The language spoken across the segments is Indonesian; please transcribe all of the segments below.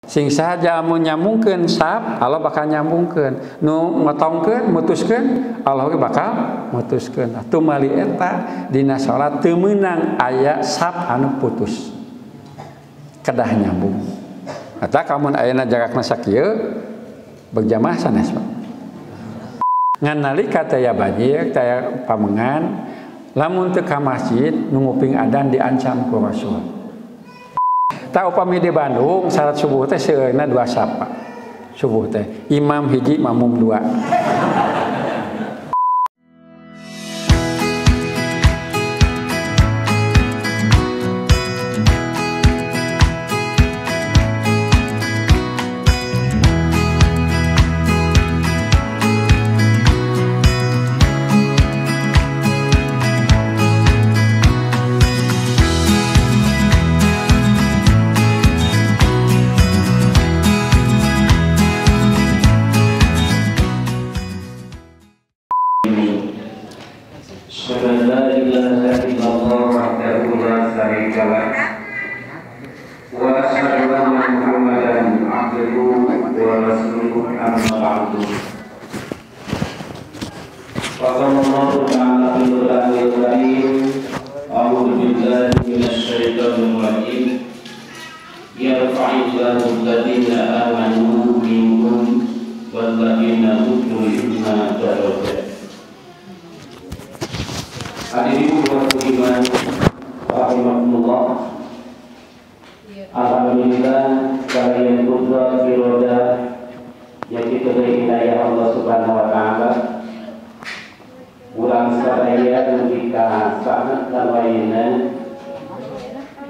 Sing saja mau nyambungkeun sab Allah bakal nyambungkeun, nu ngotongkeun mutuskeun Allah ge bakal mutuskeun. Atuh mali eta dina salat teu meunang aya sab anu putus kedah nyambung. Eta kamun ayeuna jagakna sakieu berjamaah sanes Pak. Ngan nalika taya banjir taya pamengan lamun teu ka masjid nu nguping adzan diancam ku Rasul. Tak upami di Bandung salat subuh teh seueurna 2 sapa. Subuh teh imam hiji makmum 2. Alhamdulillah kalian kudrat biroda yang diberi hidayah Allah Subhanahu wa taala. Urang sadaya ketika sangat kalwayna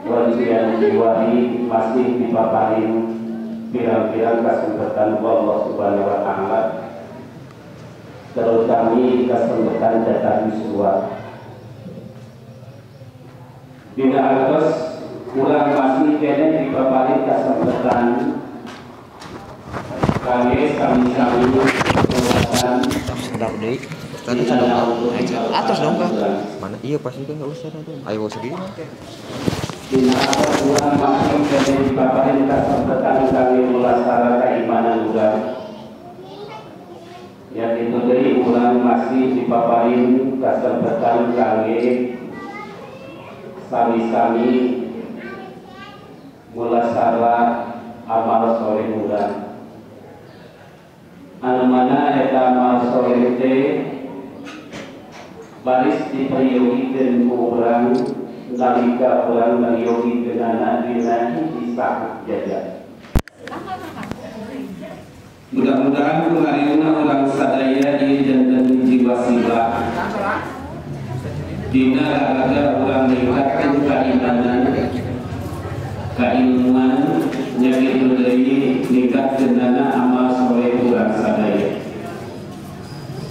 walian diwahi masih dipaparin pirang-pirang kesempatan Allah Subhanahu wa taala. Terus kami kesempatan datang suara. Dina atas ulang masih kena dipaparin kesempatan kami sami-sami melakukan atas dong kak mana iya pasti kan nggak usah dong ayo segini dina atas ulang masih kena dipaparin kesempatan kami melaksanakan keimanan juga yang itu dari ulang masih dipaparin kesempatan kami sami-sami mulasalah amal soleh urang anu mana eta amal soleh teh baris diperiyogikeun ku urang nalika urang ngariogikeunana dina hiji saat jajan. Mudah-mudahan pengaryuna urang sadaya ieu janten jiwa sila dina raraga urang ningkatkeun keimanan keilmuan nyakitu deui ningkatkeun amal soleh urang sadaya.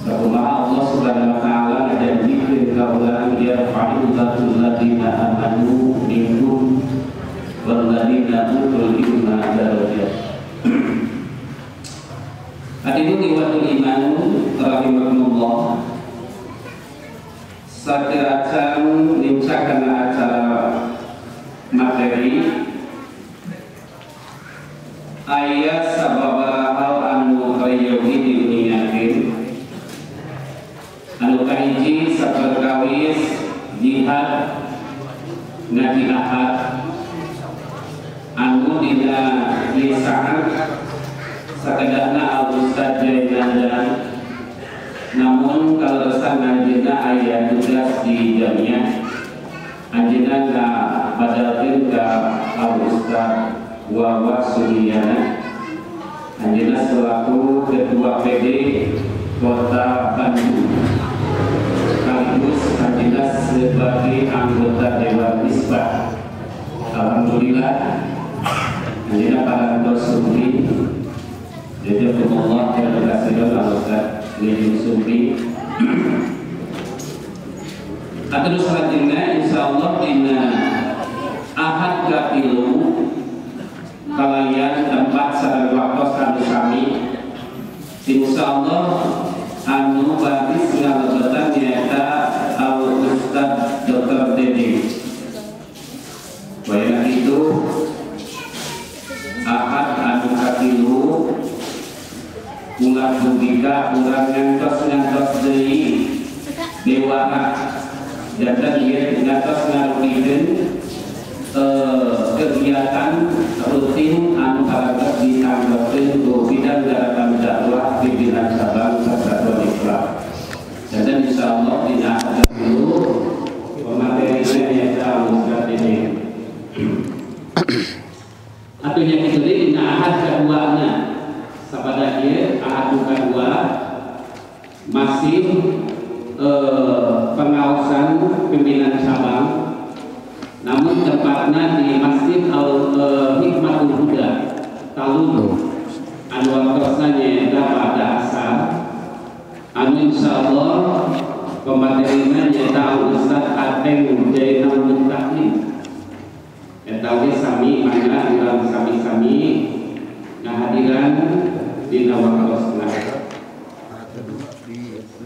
Sakumaha Allah Subhanahu wa taala ngajanjikeun ka urang yarfa'illahu alladziina aamanu minkum walladziina utul ilma darajat. Hadirin ikhwatul iman rahimakumullah. Sakiran nincakeun acara materi ayat sababaraha hal anu rayogi diniakeun anu kahiji saperkawis jihad ngajihad anu dina lisan sakedana al-ustaz Jainanda namun kalau anjeunna aya tugas di jamiah anjeunna badalkeun ka al-ustaz Wawa Suryana anjeunna selaku ketua PD Kota Bandung sekaligus anjeunna sebagai anggota Dewan Misbah. Alhamdulillah anjeunna parantos sumri jazakumullah khairan katsiran al-ustaz Lili Sumri. Atur selanjutnya insyaallah dina ahad kapilu kalian tempat sareng waktu kami sami insyaallah anu baris ngalebatan nyaeta al-ustaz Dr. Dede. Bayang itu ahad tilu ulah logika ulah ngantos deui dewara dan ieu ngantos ngarugikeun kegiatan rutin anu kalages dianggapkeun ku bidang gerakan dakwah pimpinan cabang Persatuan Islam. Dan insyaallah dina ada dulu pematerinya yang Ustaz ini. Atau yang kedua dina ahad keduanya sabada ieu ahad kedua masih pengawasan pimpinan cabang, namun tempatnya di Masjid Al-Hikmatul Huda Talun anu wakosanya pada asar anu insyaallah pematerinya nyata Ustaz Ateng Jainal Muttaqin eta we sami mangga urang sami-sami ngahadiran dina wakosna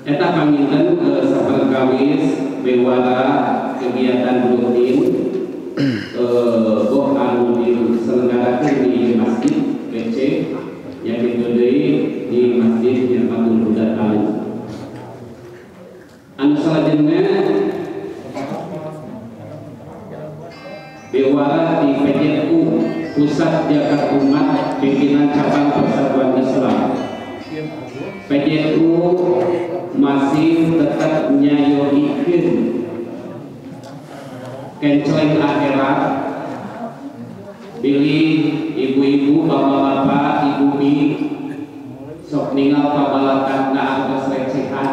eta panginten saperkawis bewara kegiatan rutin anu diselenggarakan di Masjid PC yang ditudui di Masjid Hikmatul Huda Talun. Anu salajengna bewara di PJU Pusat Jagat Umat Pimpinan Cabang Persatuan Islam. PJU masih tetap nyayoikeun kenceleng akhirat pilih ibu-ibu, bapak-bapak, ibu-ibu sok ningal pabalakatna atas recehan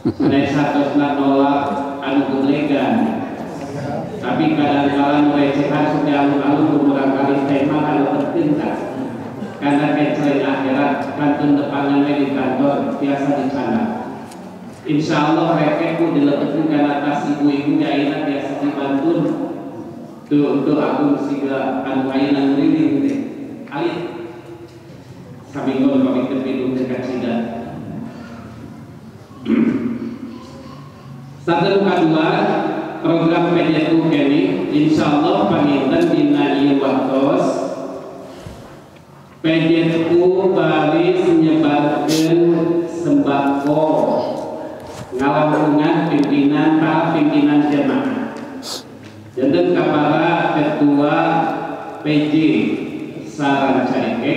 ane satosna nolak anu gelegan tapi kadang-kadang recehan sudah alun-alun kumurang kali tema anu tertintas karena kenceleng akhirat kantun depannya di kantor biasa di sana. Insyaallah rekeku dilepetkeun kana atas ibu-ibu ayeuna biasa dibantu untuk aku siga anu ayeuna ngeuring teh. Alit saminggon pamikeun pidung dekat sidang. Satu kedua program PJU kene insyaallah paminten dina ieu waktos PJU baris nyebarkeun sembako ngalampungan pimpinan para pimpinan jemaah. Janten kapara ketua PJ Sarancaike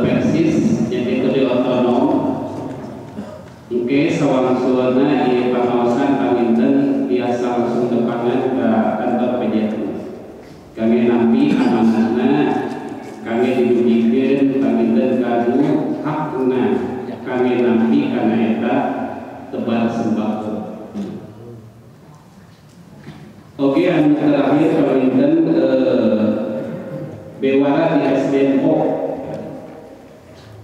Persis yang ditulis otonom. Oke, sawang-suwana di pengawasan paminten biasa langsung depangan ke kantor PJU. Kami nampi amanahna, kami dibuktikan paminten kanu hakna. Kami nampi karena eta tebar sembako. Oke, anu terakhir paminten bewara di SDNO.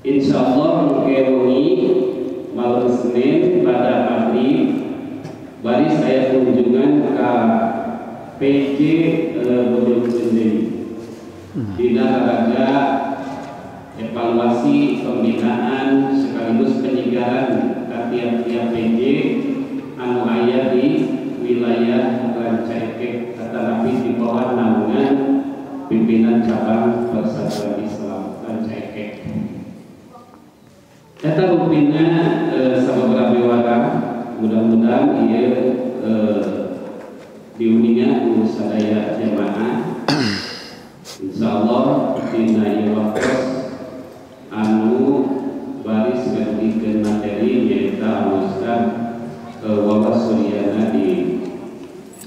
Insyaallah mengkerungi malam Senin pada pagi baris saya kunjungan ke PJ Bojongkonde. Dina raga evaluasi pembinaan sekaligus penyegaran tiap-tiap PJ anu aya di wilayah Rancaikek tetapi di bawah naungan pimpinan cabang Persatuan Islam Rancaikek. Eta rupina sababaraha bewara mudah-mudahan ieu diuningan ku sadaya jamaah. Insyaallah dina ieu waktos anu baris ngadikeun materi nyaeta Ustaz Wawas Suryana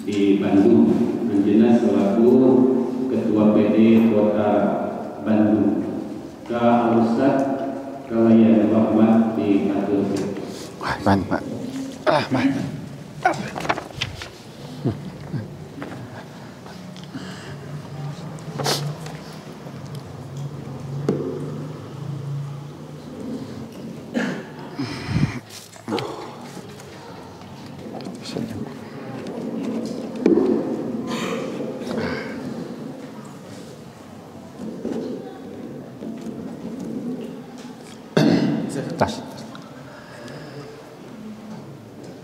di Bandung. Anjeunna selaku Ketua PD Kota Bandung. Ka Ustaz kalayan rahmat di atur. Wah, Pak. Pak.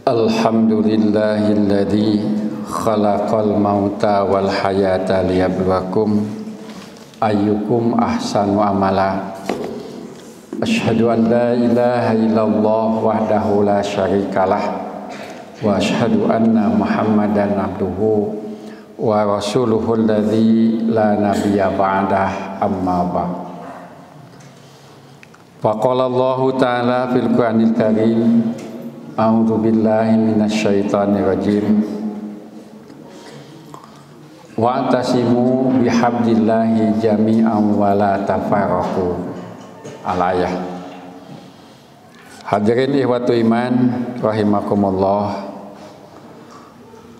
Alhamdulillahilladzi khalaqal mauta wal hayata liyabluwakum ayyukum ahsanu amala. Asyhadu an la ilaha illallah wahdahu la syarikalah wa asyhadu anna Muhammadan abduhu wa rasuluhu alladzi la nabiyya ba'dah amma ba'd. Faqala Allah ta'ala fil Qur'anil Karim, a'udzu billahi minasy syaithanir rajim. Wa'tasimu bihablillahi jami'an wa la tafarraqu. Al-ayah. Hadirin ikhwatu iman rahimakumullah.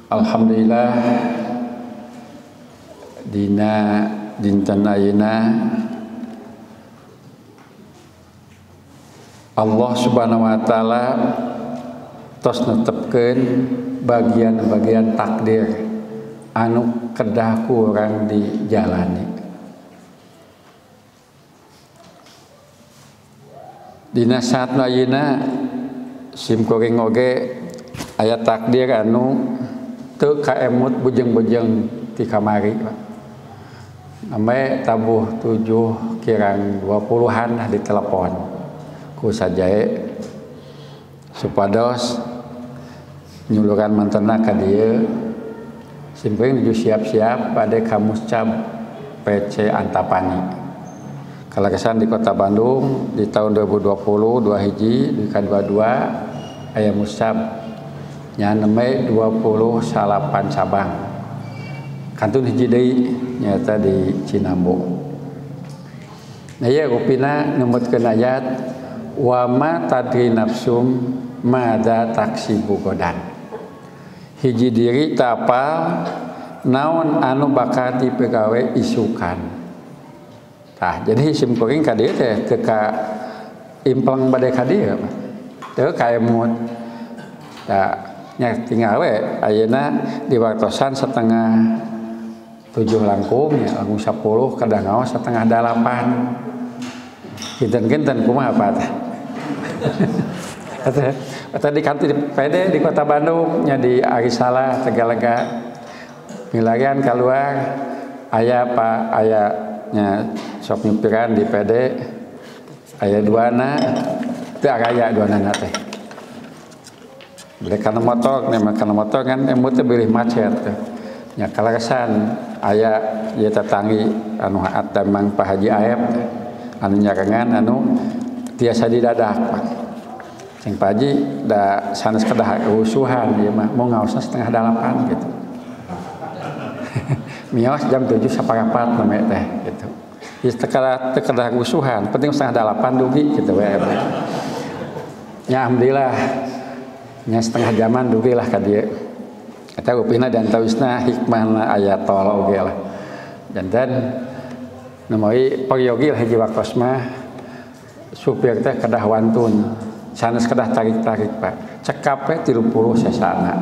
Alhamdulillah dina dinten ayeuna Allah Subhanahu wa taala tos netepkeun bagian-bagian takdir anu kedah kurang dijalani. Dina saat ayeuna simkuring oge aya takdir anu teu kaemut bujeng-bujeng ti kamari. Ame tabuh 7 kirang 20-an lah ditelepon ku sajae supados nyuluran mantena ka dieu simkuring nuju siap-siap bade ka Muscab PC Antapani. Kalakasan di Kota Bandung di tahun 2020 2 hiji di K22 aya Muscab nya neme 20 salapan cabang. Kantun hiji deui nyata di Cinambo. Nah ya rupina nemutkeun ayat wa ma tadri nafsum madza taksibu godan. Hiji diri teu apal naon anu bakal dipegawe isukan. Tah jadi simkuring ka dieu teh teu ka implang bade ka dieu teu kaemut. Tah nya tinggal we ayeuna diwaktosan 7:30 langkung ya langkung 10 kadang ngaos 7:30. Kinten-kinten kumaha apa teh? Eta di kantor PD di Kota Bandung nya di Arisalah Tegalega. Milarian keluar aya Pak aya nya sok nyupiran di PD aya duana teu aya duana teh. Beli kana motor kan emut teh bilih macet teh. Nya kalakasan aya ieu tetanggi anu haat damang Pak Haji Aep anu nyarengan anu tiasa didadak Pak. Cing Pak Haji da sanes kedah rusuhan ieu mah mau ngaosna 7:30 gitu. Mios jam 7 saparapat name teh gitu. Ieu teu rusuhan, penting 7:30 dugi gitu we. Ya alhamdulillah nya setengah jaman dugi lah ka dieu. Eta upina dan tawisna hikmahna aya tol oge lah. Janten nemoi peryogi lah hiji waktos mah supir teh kedah wantun. Sanes kedah tarik-tarik Pak. Cekap we 30 sesana.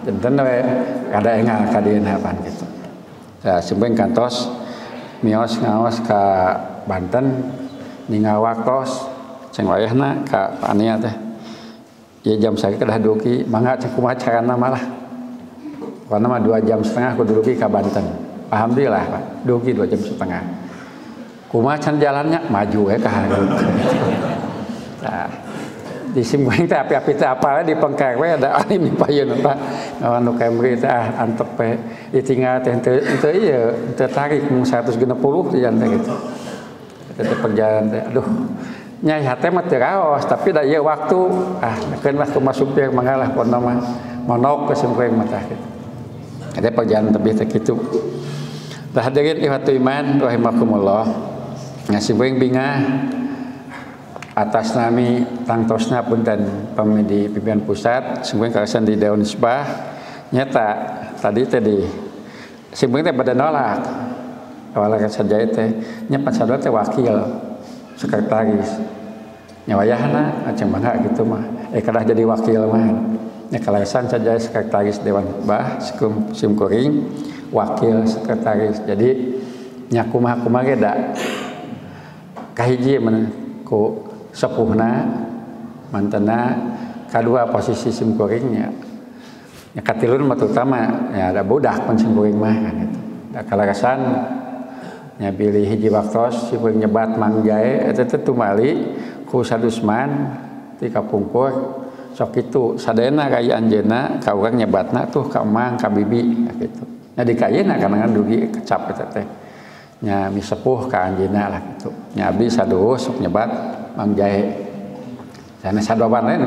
Janten we kada engal ka dieu pan gitu. Nah, simpeng kantos mios ngaos ka Banten ningal waktos ceng wayahna ka Ania teh. Ieu jam sakitu kedah dugi, mangga ceng kumaha carana malah. Karena mah 2,5 jam kudu dugi ka Banten. Alhamdulillah Pak, dugi 2,5 jam. Kumaha can jalannya maju we ka hareup. Nah, di simkuring teh api-api teh apal di pengkar we ada alim payeun Pak. Ngawan nu Camry teh antep we ditinggal teh teu ieu teu tarik mung 160 teh janten gitu. Teh perjalanan teh aduh nyai hate mah teu raos tapi da ieu waktu nekeun lah kumaha supir manggalah ponna mah monok ke simkuring mah tah gitu. Ada perjalanan tebih teh kitu. Tah hadirin ikhwatu iman rahimakumullah. Nya simkuring bingah atas nami tangtosna punten pemedi pimpinan pusat simkuring karasan di Dewan Isbah nyata tadi teh di simkuring teh pada nolak awalnya saja teh nya pasador teh wakil sekretaris nya wayahna aceng bangga gitu mah kadah jadi wakil mah nya karasan saja sekretaris Dewan Isbah simkuring wakil sekretaris jadi nya kumaha ge da kahiji ku sepuhna mantena kadua posisi simkuringnya nya katilun mah terutama ya ada budak pun simkuring mah kan gitu da kalarasan nya pilih hiji waktos sipeuing nyebat mangjae eta teh tumali ku Sadusman ti kapungkur sok kitu sadayana ka anjeunna ka urang nyebatna tuh ka emang ka bibi kitu nya di kayeuna kana dugi kecap eta teh nya mi sepuh ka anjeunna lah kitu nya abdi sadoos sok nyebat mangjae sana sadoban lain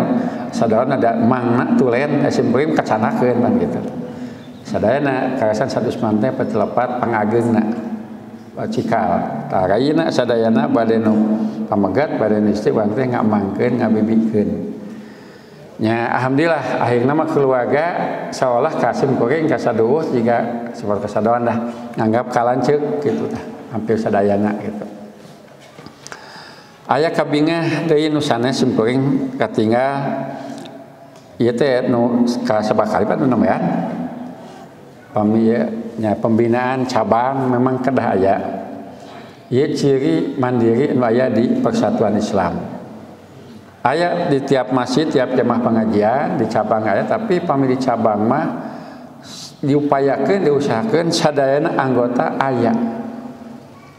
sadoban ada mangna tulen simpeuing kacanakeun pan kitu sadayana karasan Sadusman teh petelepat pangageungna cikal tah rayina sadayana bade nu pamegat bade nu istiwan teh ngamangkeun ngabibikeun nya alhamdulillah akhirna mah keluarga seolah kasim kuring ka sadueuh jiga sabar kasadoan dah nganggap kalanceuk kitu tah hampir sadayana gitu aya kabingah deui nu sanes sim kuring katinggal ieu teh nu kasabakali pan nu namanya nya pembinaan cabang memang kedah aya ieu ciri mandiri nu aya di Persatuan Islam aya di tiap masjid tiap jemaah pengajian di cabang aya tapi pami di cabang mah diupayakeun diusahakeun sadayana anggota aya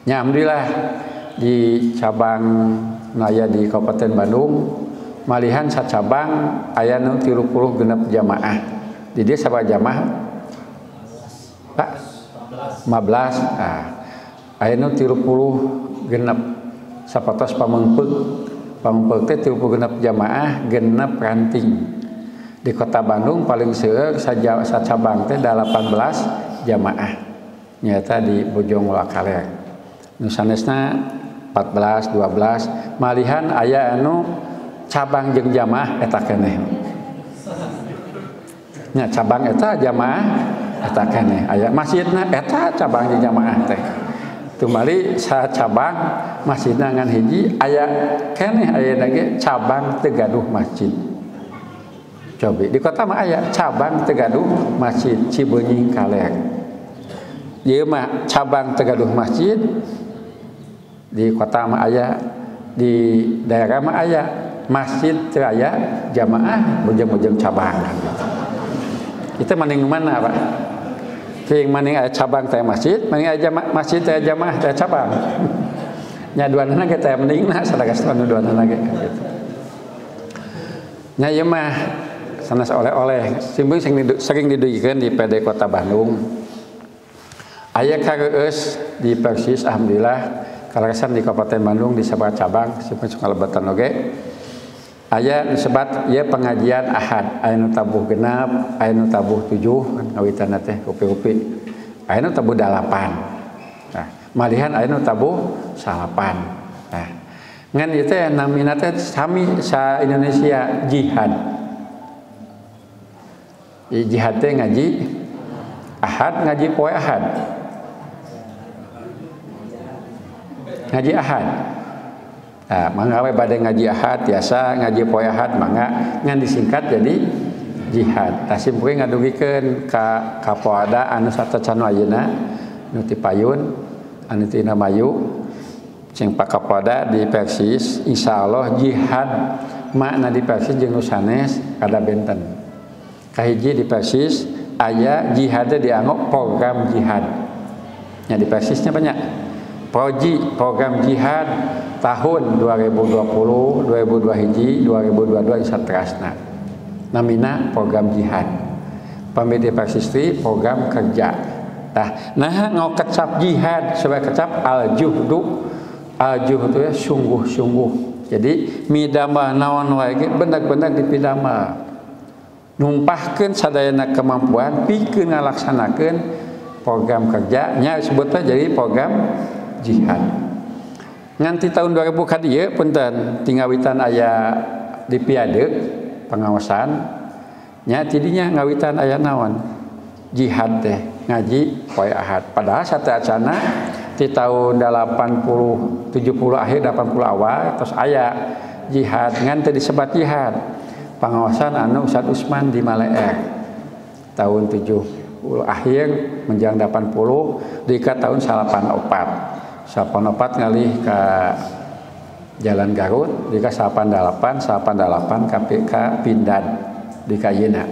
nya alhamdulillah di cabang nu aya di Kabupaten Bandung malihan sacabang aya nu 30 genep jamaah di dieu sabaraha jamaah Pak 15 aya nu 30 genep sapatos pamengpeuk teh 30 genep jamaah genep ranting di Kota Bandung paling seueur sacabang teh 18 jamaah nyata di Bojong Wakaler nu sanesna 14 12 malihan aya anu cabang jeung jamaah eta keneh nya cabang eta jamaah eta keneh aya masjidna eta cabang jeung jamaah teh tumali sacabang masjidna ngan hiji aya keneh ayeuna ge cabang teu gaduh masjid cobi di kota mah aya cabang teu gaduh masjid Cibeunyi Kaler ieu mah cabang teu gaduh masjid di kota mah aya di daerah mah aya masjid teu aya jamaah bujang-bujang cabang itu maning mana Pak yang maning aya cabang teh masjid maning aya masjid teh jamaah teh cabang nya duanana ge teh mendingna sadagasna nu duanana ge kitu nya ieu mah sanes oleh-oleh simbing sering didugikeun di PD Kota Bandung aya kareueus di Persis alhamdulillah kalasan di Kabupaten Bandung di sabaraha cabang sieupeun kalebatan oge aya disebut ieu pengajian Ahad aya nu tabuh genep aya nu tabuh 7 ngawitanna teh kopi-kopi aya nu tabuh 8 nah malihan aya nu tabuh 8 nah ngan ieu teh namina teh sami sa Indonesia jihad jihad teh ngaji Ahad ngaji poe Ahad ngaji Ahad nah, mangga we bade ngaji Ahad biasa ngaji poe Ahad mangga ngan disingkat jadi jihad tah simpuring ngadugikeun ka Kapolda anu satacan ayeuna nu ti Payun anu ti Indramayu jeung Pak Kapolda di Persis insyaallah jihad makna di Persis jeung nu sanes kada benten kahiji di Persis aya jihad dianggap program jihad nya di Persisnya banyak program jihad tahun 2020, 2002 hiji, 2022 satrasna. Namina program jihad. Pamedi Persistri program kerja. Nah ngokecap jihad supaya kecap al-juhdu. Al-juhdu ya sungguh-sungguh. Jadi midama naon wae ge bener-bener dipidama. Numpahkeun sadayana kemampuan pikeun ngalaksanakeun program kerja nya disebutna jadi program jihad. Nganti tahun 2000 ka dieu punten tinggawitan aya di piade pengawasan nya tidinya ngawitan aya naon jihad teh ngaji poe Ahad padahal sateacana di tahun 80 70 akhir 80 awal terus aya jihad ngan teu disebat jihad pengawasan anu Ustaz Usman di Maleer tahun 70 akhir menjelang 80 di tahun 84 ngalih ke Jalan Garut di 88 KPK Pindad di Kayeuna.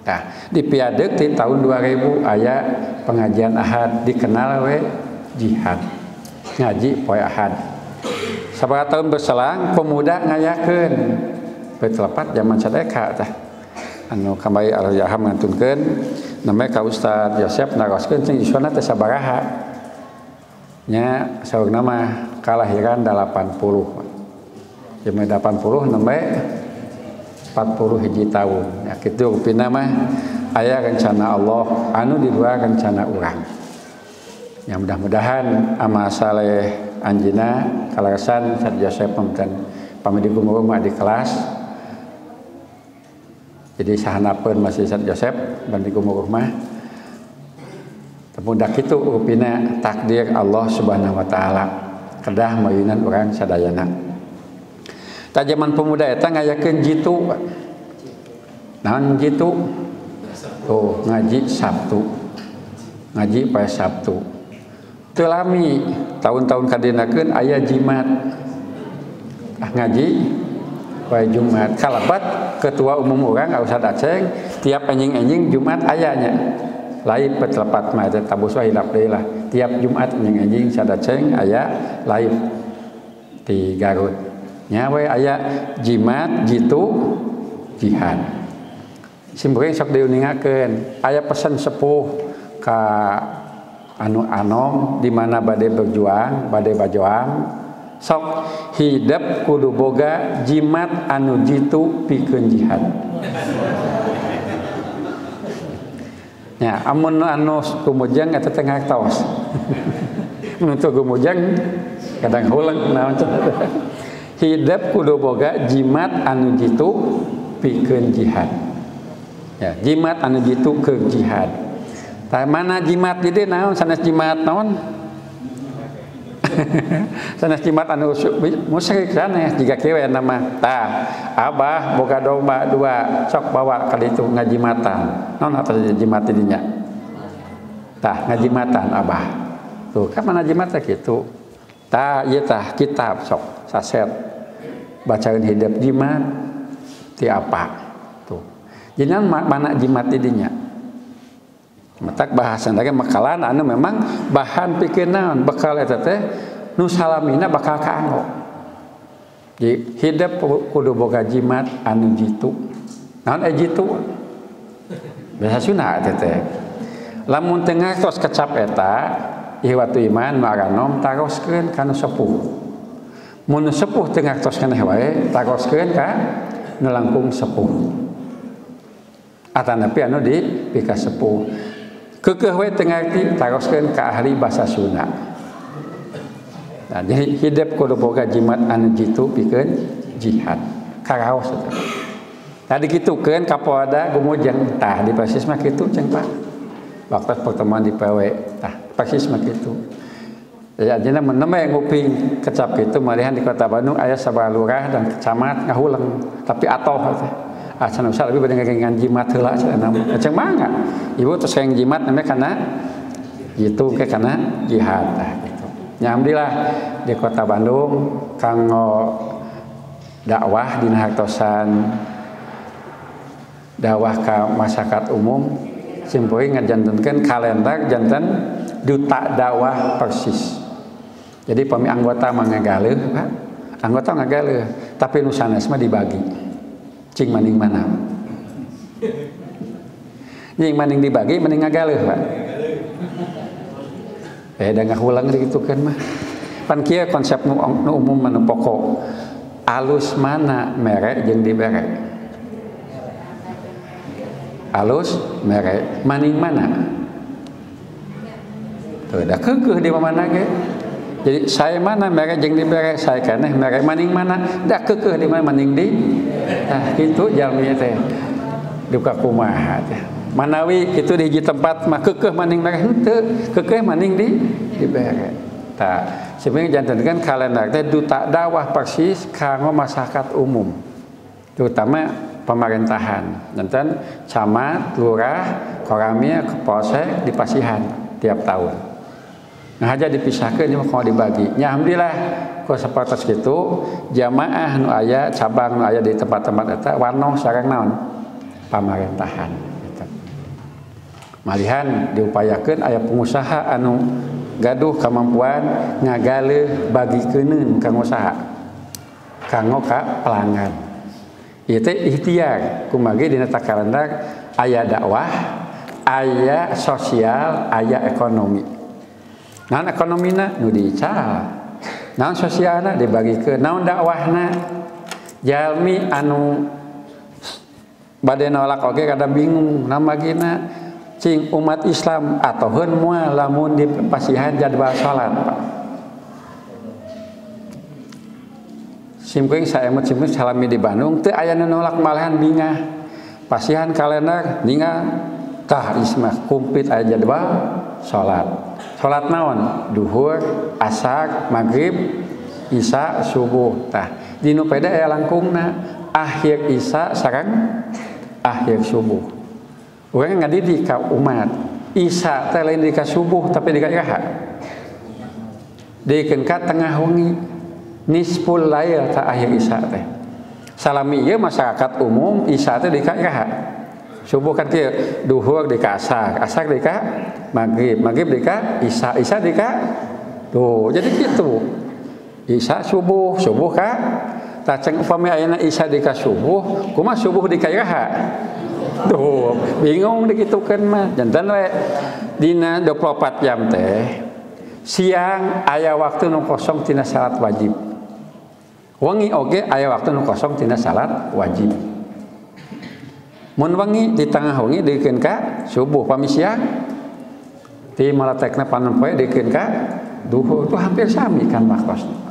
Nah, di piadeg di tahun 2000 aya pengajian Ahad dikenal we jihad ngaji poe Ahad. Sabaraha tahun berselang pemuda ngayakeun betelepat zaman sadeka tah anu kamari Al-Yarham ngantunkeun namanya ka Ustaz Yosef naroskeun jeung isona teh sabaraha nya saurna mah kalahiran 80 jeung 80 nembe 40 hiji tahun ya kitu rupina mah aya rencana Allah anu di luar rencana urang. Ya mudah-mudahan amal saleh anjeunna kalaresan Ustaz Yosef pami di guru mah di kelas. Jadi sahanapeun masih Ustaz Yosef dan di guru mah. Temudak kitu rupina takdir Allah Subhanahu wa taala kedah mayunan urang sadayana. Ta zaman pemuda eta ngayakeun jitu. Naon jitu? Tuh ngaji Sabtu. Ngaji poe Sabtu. Teu lami tahun-tahun kadinakeun aya jimat. Ngaji poe Jumat. Kalabat ketua umum urang Ustaz Aceng tiap enjing-enjing Jumat ayanya. Lain petlepat mah eta tabus wae hilap deui lah. Tiap Jumat enjing-enjing Ustaz Aceng aya live di Garut. Nya we aya jimat jitu jihad. Simkuring sok diuningakeun aya pesan sepuh ka anu anom di mana bade berjuang, bade bajoang sok hidup kudu boga jimat anu jitu pikeun jihad. Ya, amun anu kumujang eta teh ngaktos. Mun teu kumujang kadang heuleung naon cenah. Hidup kudu boga jimat anu jitu pikeun jihad. Ya, jimat anu jitu ke jihad. Tah mana jimat di dieu naon sanes jimat naon? Sanes jimat anu musyrik sanes jiga kieu nama. Tah, Abah boga domba 2 sok bawa ka ditu ngajimatan. Naon atas jimat di dinya? Tah ngajimatan Abah. Tuh, ka mana jimat teh kitu? Tah ieu tah kitab sok saset. Bacakeun hidup jimat ti apa? Tuh. Jadi mana jimat di dinya? Matak bahasan lagi makalan anu memang bahan pikeun naon bekal eta teh nu salamina bakal kaanggo. Jadi hidup kudu boga jimat anu jitu. Naon jitu? Biasa sunah eta teh. Lamun teu ngaktos kecap eta, ieu watu iman maranom taroskeun kana sepuh. Mun sepuh teu ngaktos keneh wae, taroskeun ka nu langkung sepuh. Atanapi anu di pika sepuh. Keukeuh we teu ngarti taroskeun ka ahli basa Sunda. Nah, jadi hidup kudu boga jimat anu jitu pikeun jihad. Karaos eta. Tadi kitukeun Kapolda Gumujang tah di persis mah kitu cenah Pak. Waktu pertemuan di PW tah persis mah kitu. Ya ajeuna mun nembe nguping kecap kitu malihan di Kota Bandung aya sabaraha lurah dan camat ngahuleng tapi atoh teh. Acan usah lebih pada ngan jimat heula cenah macam mangga. Ibu terus yang jimat namanya kana gitu ke kana jihad tah gitu. Nya alhamdulillah di Kota Bandung kanggo dakwah dina hartosan dakwah ka masyarakat umum simpoe ngajantenkeun kalender janten duta dakwah Persis. Jadi pami anggota mah ngagaleuh, Pak. Anggota ngagaleuh, tapi nu sanes mah dibagi. Cing maning mana? Cing maning dibagi, maning ngagaleuh, Pak. Da ngahulang digitukeun mah. Pan kieu konsep nu umum nu pokok. Alus mana mere jeung dibere? Alus mere maning mana? Tuh da keukeuh di mana ge. Jadi saya mana mere jeung dibere, saya keneh mere maning mana? Da keukeuh di mana maning di. Nah, kitu jalmi teh. Duka kumaha teh. Manawi kitu di hiji tempat mah keukeuh maning mere henteu, keukeuh maning di dibere. Tah, sebenarnya jantenkeun kalender teh duta dakwah Persis kanggo masyarakat umum. Terutama pemerintahan. Janten camat, lurah, koramil, kapolsek di Pasihan tiap tahun. Nah aja dipisahkeun ieu mau dibagi. Nya alhamdulillah ku sapertos kitu jamaah nu aya cabang nu aya di tempat-tempat eta warna sareng naon? Pamerintahan gitu. Malihan diupayakeun aya pengusaha anu gaduh kemampuan ngagale bagikeun kanggo saha kanggo ka pelanggan ieu teh ikhtiar kumage dina takalender aya dakwah aya sosial aya ekonomi naon ekonomina nu diical naon sosialna dibagikeun naon dakwahna jalmi anu bade nolak oge kada bingung namagina cing umat Islam atoheun moal lamun di pasihan jadwal salat Pak. Simkuing saemut simkuing salami di Bandung teu aya nu nolak malahan bingah. Pasihan kalender ningal tah ismah kumplit aya jadwal salat. Salat naon? Duhur, asar, maghrib, isya, subuh. Tah dinu peda aya langkungna akhir isya sareng akhir subuh. Orang ngadidik ka umat isya teh lain di ka subuh tapi di ka iraha dikeun ka tengah wengi nisful lail ta akhir isya teh salami ieu masyarakat umum isya teh di ka iraha subuh kan kieu duhur di ka asar asar di ka maghrib maghrib di ka isya isya di ka tuh jadi kitu isya subuh subuh ka tah ceng upami ayeuna isya di ka subuh kumaha subuh di ka iraha tuh bingung dikitukeun mah janten we dina 24 jam teh siang aya waktu nu kosong tina salat wajib wengi oge aya waktu nu kosong tina salat wajib mun wengi di tengah wengi dikeun ka subuh pami siang ti malatekna panon poe dikeun ka duhur tuh hampir sami kan makosna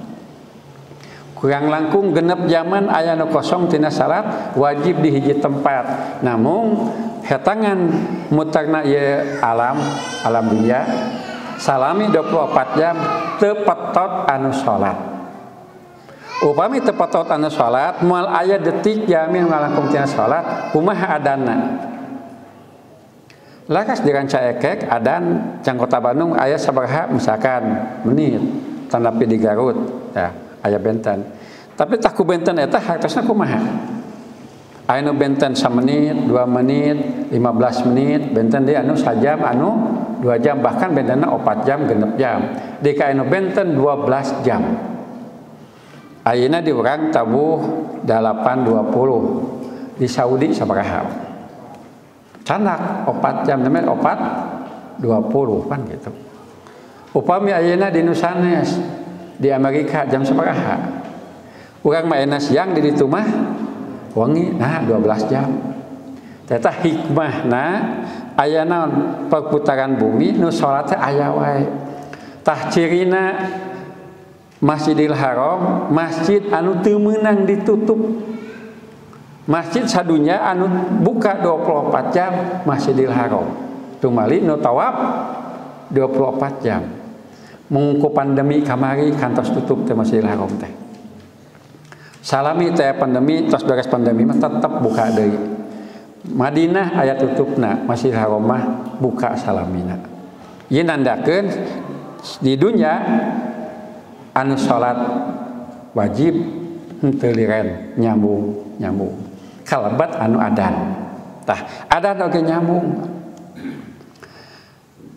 kurang langkung genep zaman aya nu kosong tina salat wajib di hiji tempat namun hetangan mutarna ieu alam dunia salami 24 jam teu petot anu salat upami teu petot anu salat moal aya detik jami ngalangkung tina salat kumaha adanna lakas diranca ekek adan cang kota Bandung aya sabaraha misalkan menit tanapi di Garut ya aya benten tapi tak ku benten eta hartosna kumaha aya nu benten 1 menit 2 menit 15 menit benten di anu sajam anu 2 jam bahkan bentenna 4 jam genep jam di ka anu benten 12 jam ayeuna di urang tabuh 8.20 di Saudi sabaraha canak 4 jam namanya 4.20 kan gitu upami ayeuna di nu sanes di Amerika jam sabaraha urang mah enak siang di ditu mah wengi nah 12 jam eta hikmahna aya naon perputaran bumi nu salat teh aya wae tah cirina Masjidil Haram masjid anu teu meunang ditutup masjid sadunya anu buka 24 jam Masjidil Haram tumali nu tawaf 24 jam mungku pandemi kamari kantos tutup teh Masjidil Haram teh salami teh pandemi tos beres pandemi mah tetep buka deui Madinah aya tutupna Masjidil Haram mah buka salamina ieu nandakeun di dunya anu salat wajib henteu liren nyambung kalebat anu adan tah adan oge nyambung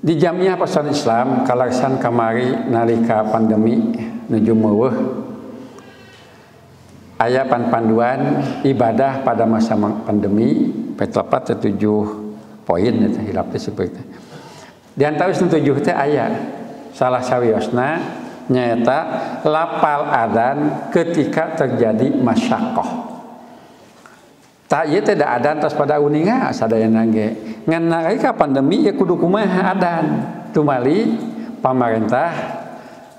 di Jamiah Persatuan Islam kalaksan kamari nalika pandemi nuju meuweuh aya panduan ibadah pada masa pandemi petepat 7 poin eta hilap teh seperti di antara 7 teh aya salah sawiosna nyaeta lapal adan ketika terjadi masyaqqah tak ieu teh da adan tos pada uninga sadayana ge ngan nalika pandemi ya kudu kumaha adan tumali pamarentah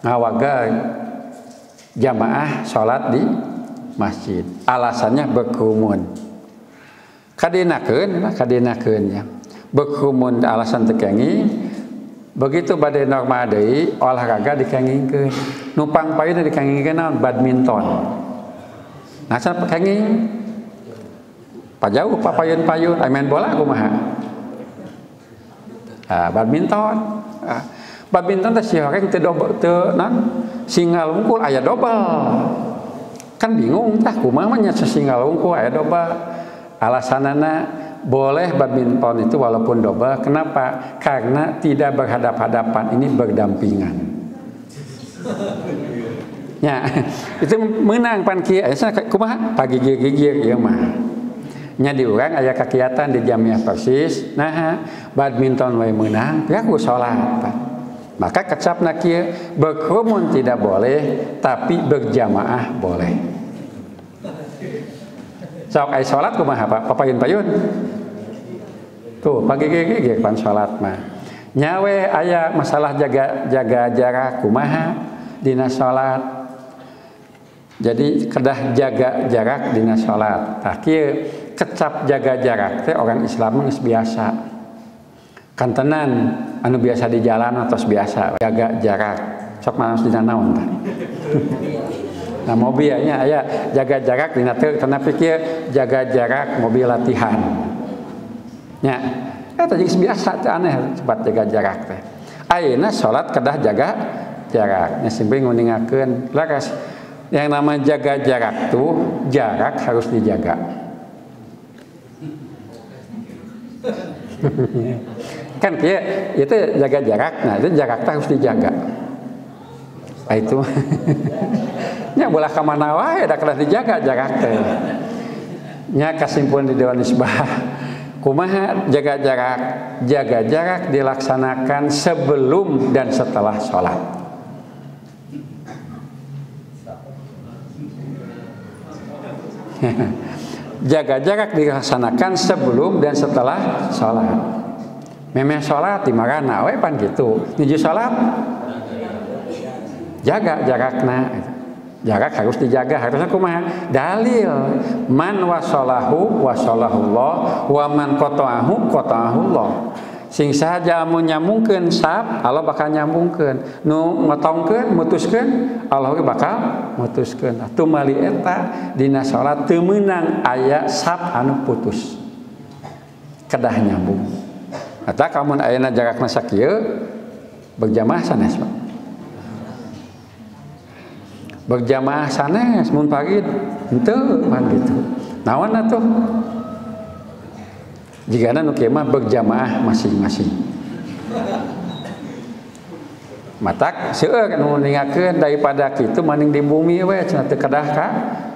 ngawagar jamaah salat di masjid alasannya berkerumun kadinakeun ya berkerumun alasan tekengi begitu badai normal deui olahraga dikengingkeun numpang payuna dikengingkeun naon badminton nah asa kenging pajauh papayun-payun main bola kumaha badminton badminton teh si horeng teu naon singal wungkul aya dobel kan bingung tah kumaha nya sesinggal wungkul aya dobel alasanana boleh badminton itu walaupun double. Kenapa? Karena tidak berhadap-hadapan, ini berdampingan. Ya, itu menang pan kieu. Kumaha? Pagigir-gigir ieu mah. Nya di urang aya kakiatan di Jamiah Persis. Nah, badminton we menang, ya ku salat. Maka kecapna kieu, berkerumun tidak boleh, tapi berjamaah boleh. Sok aya salat kumaha Pak? Papayun-payun. Tuh, pagigir-gigir pan salat mah. Nya we aya masalah jaga jarak kumaha dina salat. Jadi kedah jaga jarak dina salat. Tah kieu kecap jaga jarak teh orang Islam geus biasa. Kantenan anu biasa di jalan atau biasa jaga jarak. Sok maos dina naon tah. Nah mobilnya aya jaga jarak dina teu kana pikir jaga jarak mobil latihan. Nya eta geus biasa teh aneh cepat jaga jarak teh. Ayeuna salat kedah jaga jarak. Nya simpel nguningakeun laras yang nama jaga jarak tuh jarak harus dijaga. Kan kieu itu jaga jarak, nah itu jarak harus dijaga. Nah itu nya bola ka mana wae da kada dijaga jarak teh. Nya kasimpun di Dewan Nisbah kumaha jaga jarak? Jaga jarak dilaksanakan sebelum dan setelah sholat. Jaga jarak dilaksanakan sebelum dan setelah sholat. Memeh sholat di marana we pan gitu. Nuju sholat jaga jarakna. Jarak harus dijaga, harusnya kumaha? Dalil man wasolahu wasolahullah wa man qata'ahu qata'ahullah. Sing saja mun nyambungkeun sab, Allah bakal nyambungkeun. Nu ngotongkeun, mutuskeun, Allah ge bakal mutuskeun. Atuh mali eta dina salat teu meunang aya sab anu putus. Kedah nyambung. Eta kamun ayeuna jarakna sakieu berjamaah sanes, Pak. Berjamaah sanes mun pagi henteu pan gitu. Naon atuh? Jigana nu kieu mah berjamaah masing-masing. Matak seueur nu ningakeun daripada kitu mending di bumi we cenah teu kedah ka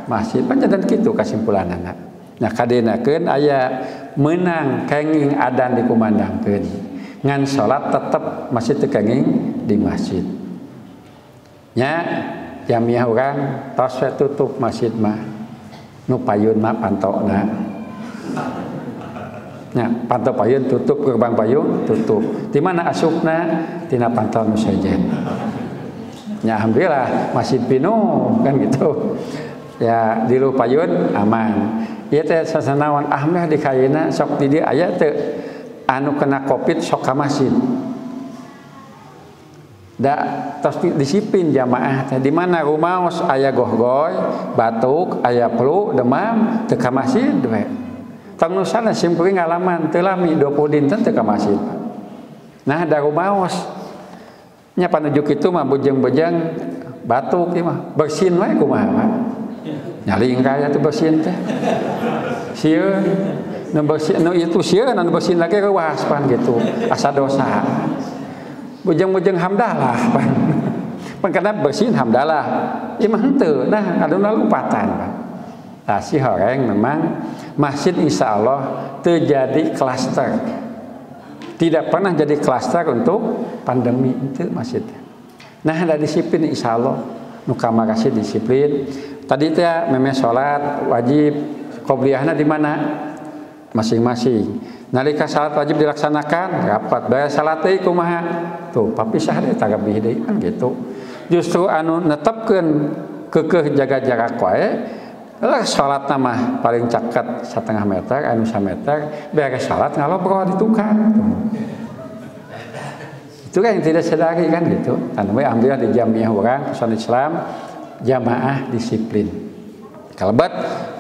masjid. Panjatan kitu kasimpulanana. Nah kadenakeun aya meunang kenging adan dikumandangkeun. Ngan salat tetep masih teu kenging di masjid. Nya jamiah urang tos we tutup masjid mah. Nu payun mah pantokna. Nah, pantau payun tutup, gerbang payun tutup. Di mana asupna? Tina pantau nu sejen. Ya alhamdulillah masjid penuh kan gitu. Ya di lu payun aman. Ieu teh sasanaon ahmeh di kayeuna sok di dieu aya teu anu kena Covid sok ka masjid. Da tos disiplin jamaah teh di mana rumaos aya gohgoy, batuk, aya flu, demam teu ka masjid we. Tang nusana simpeuing ngalaman teu lami 20 dinten teu ka masjid. Nah da rumaos nya panuju kitu mah bujeng-bujeng batuk ieu mah bersin wae kumaha mah. Nyaling kaya teh bersin teh. Sieun nu bersin nu itu sieun anu bersin lagi reuas pan gitu. Asa dosa. Bujeng-bujeng hamdalah pan. Pan kana bersin hamdalah. Ieu mah henteu nah aduna lupatan pan. Tah si horeng memang masjid insya Allah terjadi klaster. Tidak pernah jadi klaster untuk pandemi itu masjid. Nah ada disiplin insya Allah. Nuka makasih disiplin. Tadi teh memang sholat wajib qobliyahna di mana? Masing-masing. Nalika salat wajib dilaksanakan rapat. Bayar salat teh kumaha? Tuh papisah deui tagabih deui kan gitu. Justru anu netepkeun keukeuh jaga jarak wae. Salat mah paling caket 1,5 meter, anu 1 meter, beres salat ngalobrol di tukang. Itu kan yang tidak sadari kan gitu. Tan we ambil di jamiah urang Persatuan Islam jamaah disiplin. Kalebat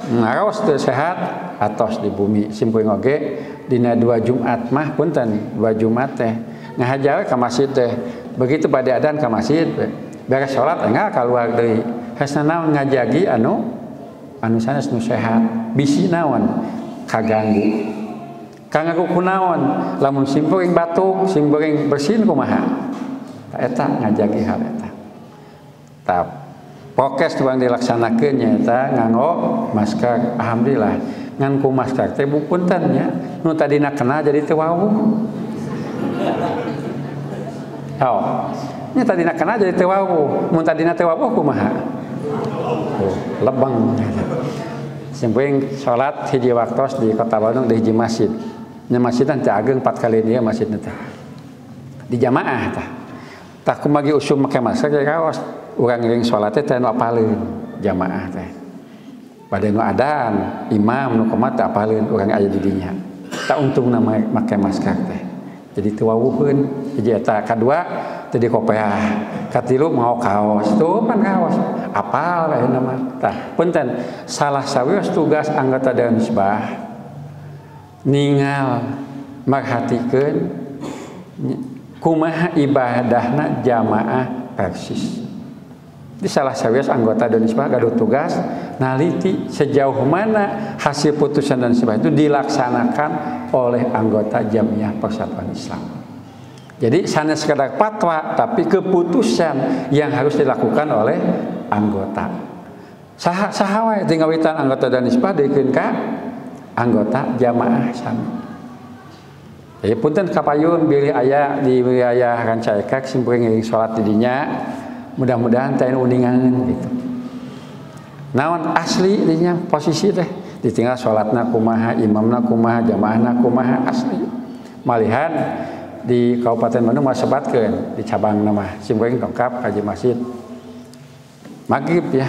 ngaraos teu sehat atos di bumi simpuing oge dina 2 Jumat mah punten 2 Jumat teh ngahaja ka masjid teh. Begitu pada adzan ka masjid beres salat enggak keluar deui. Hasna naon ngajagi anu sanes nu sehat bisi naon kaganggu kanggo kunaon lamun simpeuring batuk simpeuring bersin kumaha eta ngajagi hal eta tah prokes tuang dilaksanakeun nya eta nganggo masker alhamdulillah ngan ku masker teh punten nya nu tadina kena jadi teu wawuh nya tadina kena jadi teu wawuh mun tadina teu wawuh kumaha lebeng simpeuring salat hiji waktos di Kota Bandung di hiji masjid nya masjidan teh ageung 4 kali dia masjidna teh di jamaah tah kumagi usum make masker ge kaos urang geuning salat teh nu apaleun jamaah teh bade nu adan imam nu komat teh apaleun urang aya di dinya tah untungna make masker teh jadi teu wawuheun hiji eta kadua teu dikopeah katilu mau kaos tuh pan kaos apal bae nama tah punten salah sawios tugas anggota Dewan Hisbah ningal marhatikeun kumaha ibadahna jamaah persis di salah sawios anggota Dewan Hisbah gaduh tugas naliti sejauh mana hasil putusan Dewan Hisbah itu dilaksanakan oleh anggota Jamiah Persatuan Islam. Jadi sanes sekedar fatwa tapi keputusan yang harus dilakukan oleh anggota. Saha wae tinggawitan anggota Dewan Hisbah dikeun ka anggota jamaah sami. Jadi punten kapayun bilih aya di wilayah Rancaikek simpeuring salat di dinya mudah-mudahan teh uningan gitu. Naon asli dinya posisi teh ditinggal salatna kumaha imamna kumaha jamaahna kumaha asli. Malihan di Kabupaten Bandung masebatkeun di cabang nama simpeuring dongkap ka masjid. Maghrib ya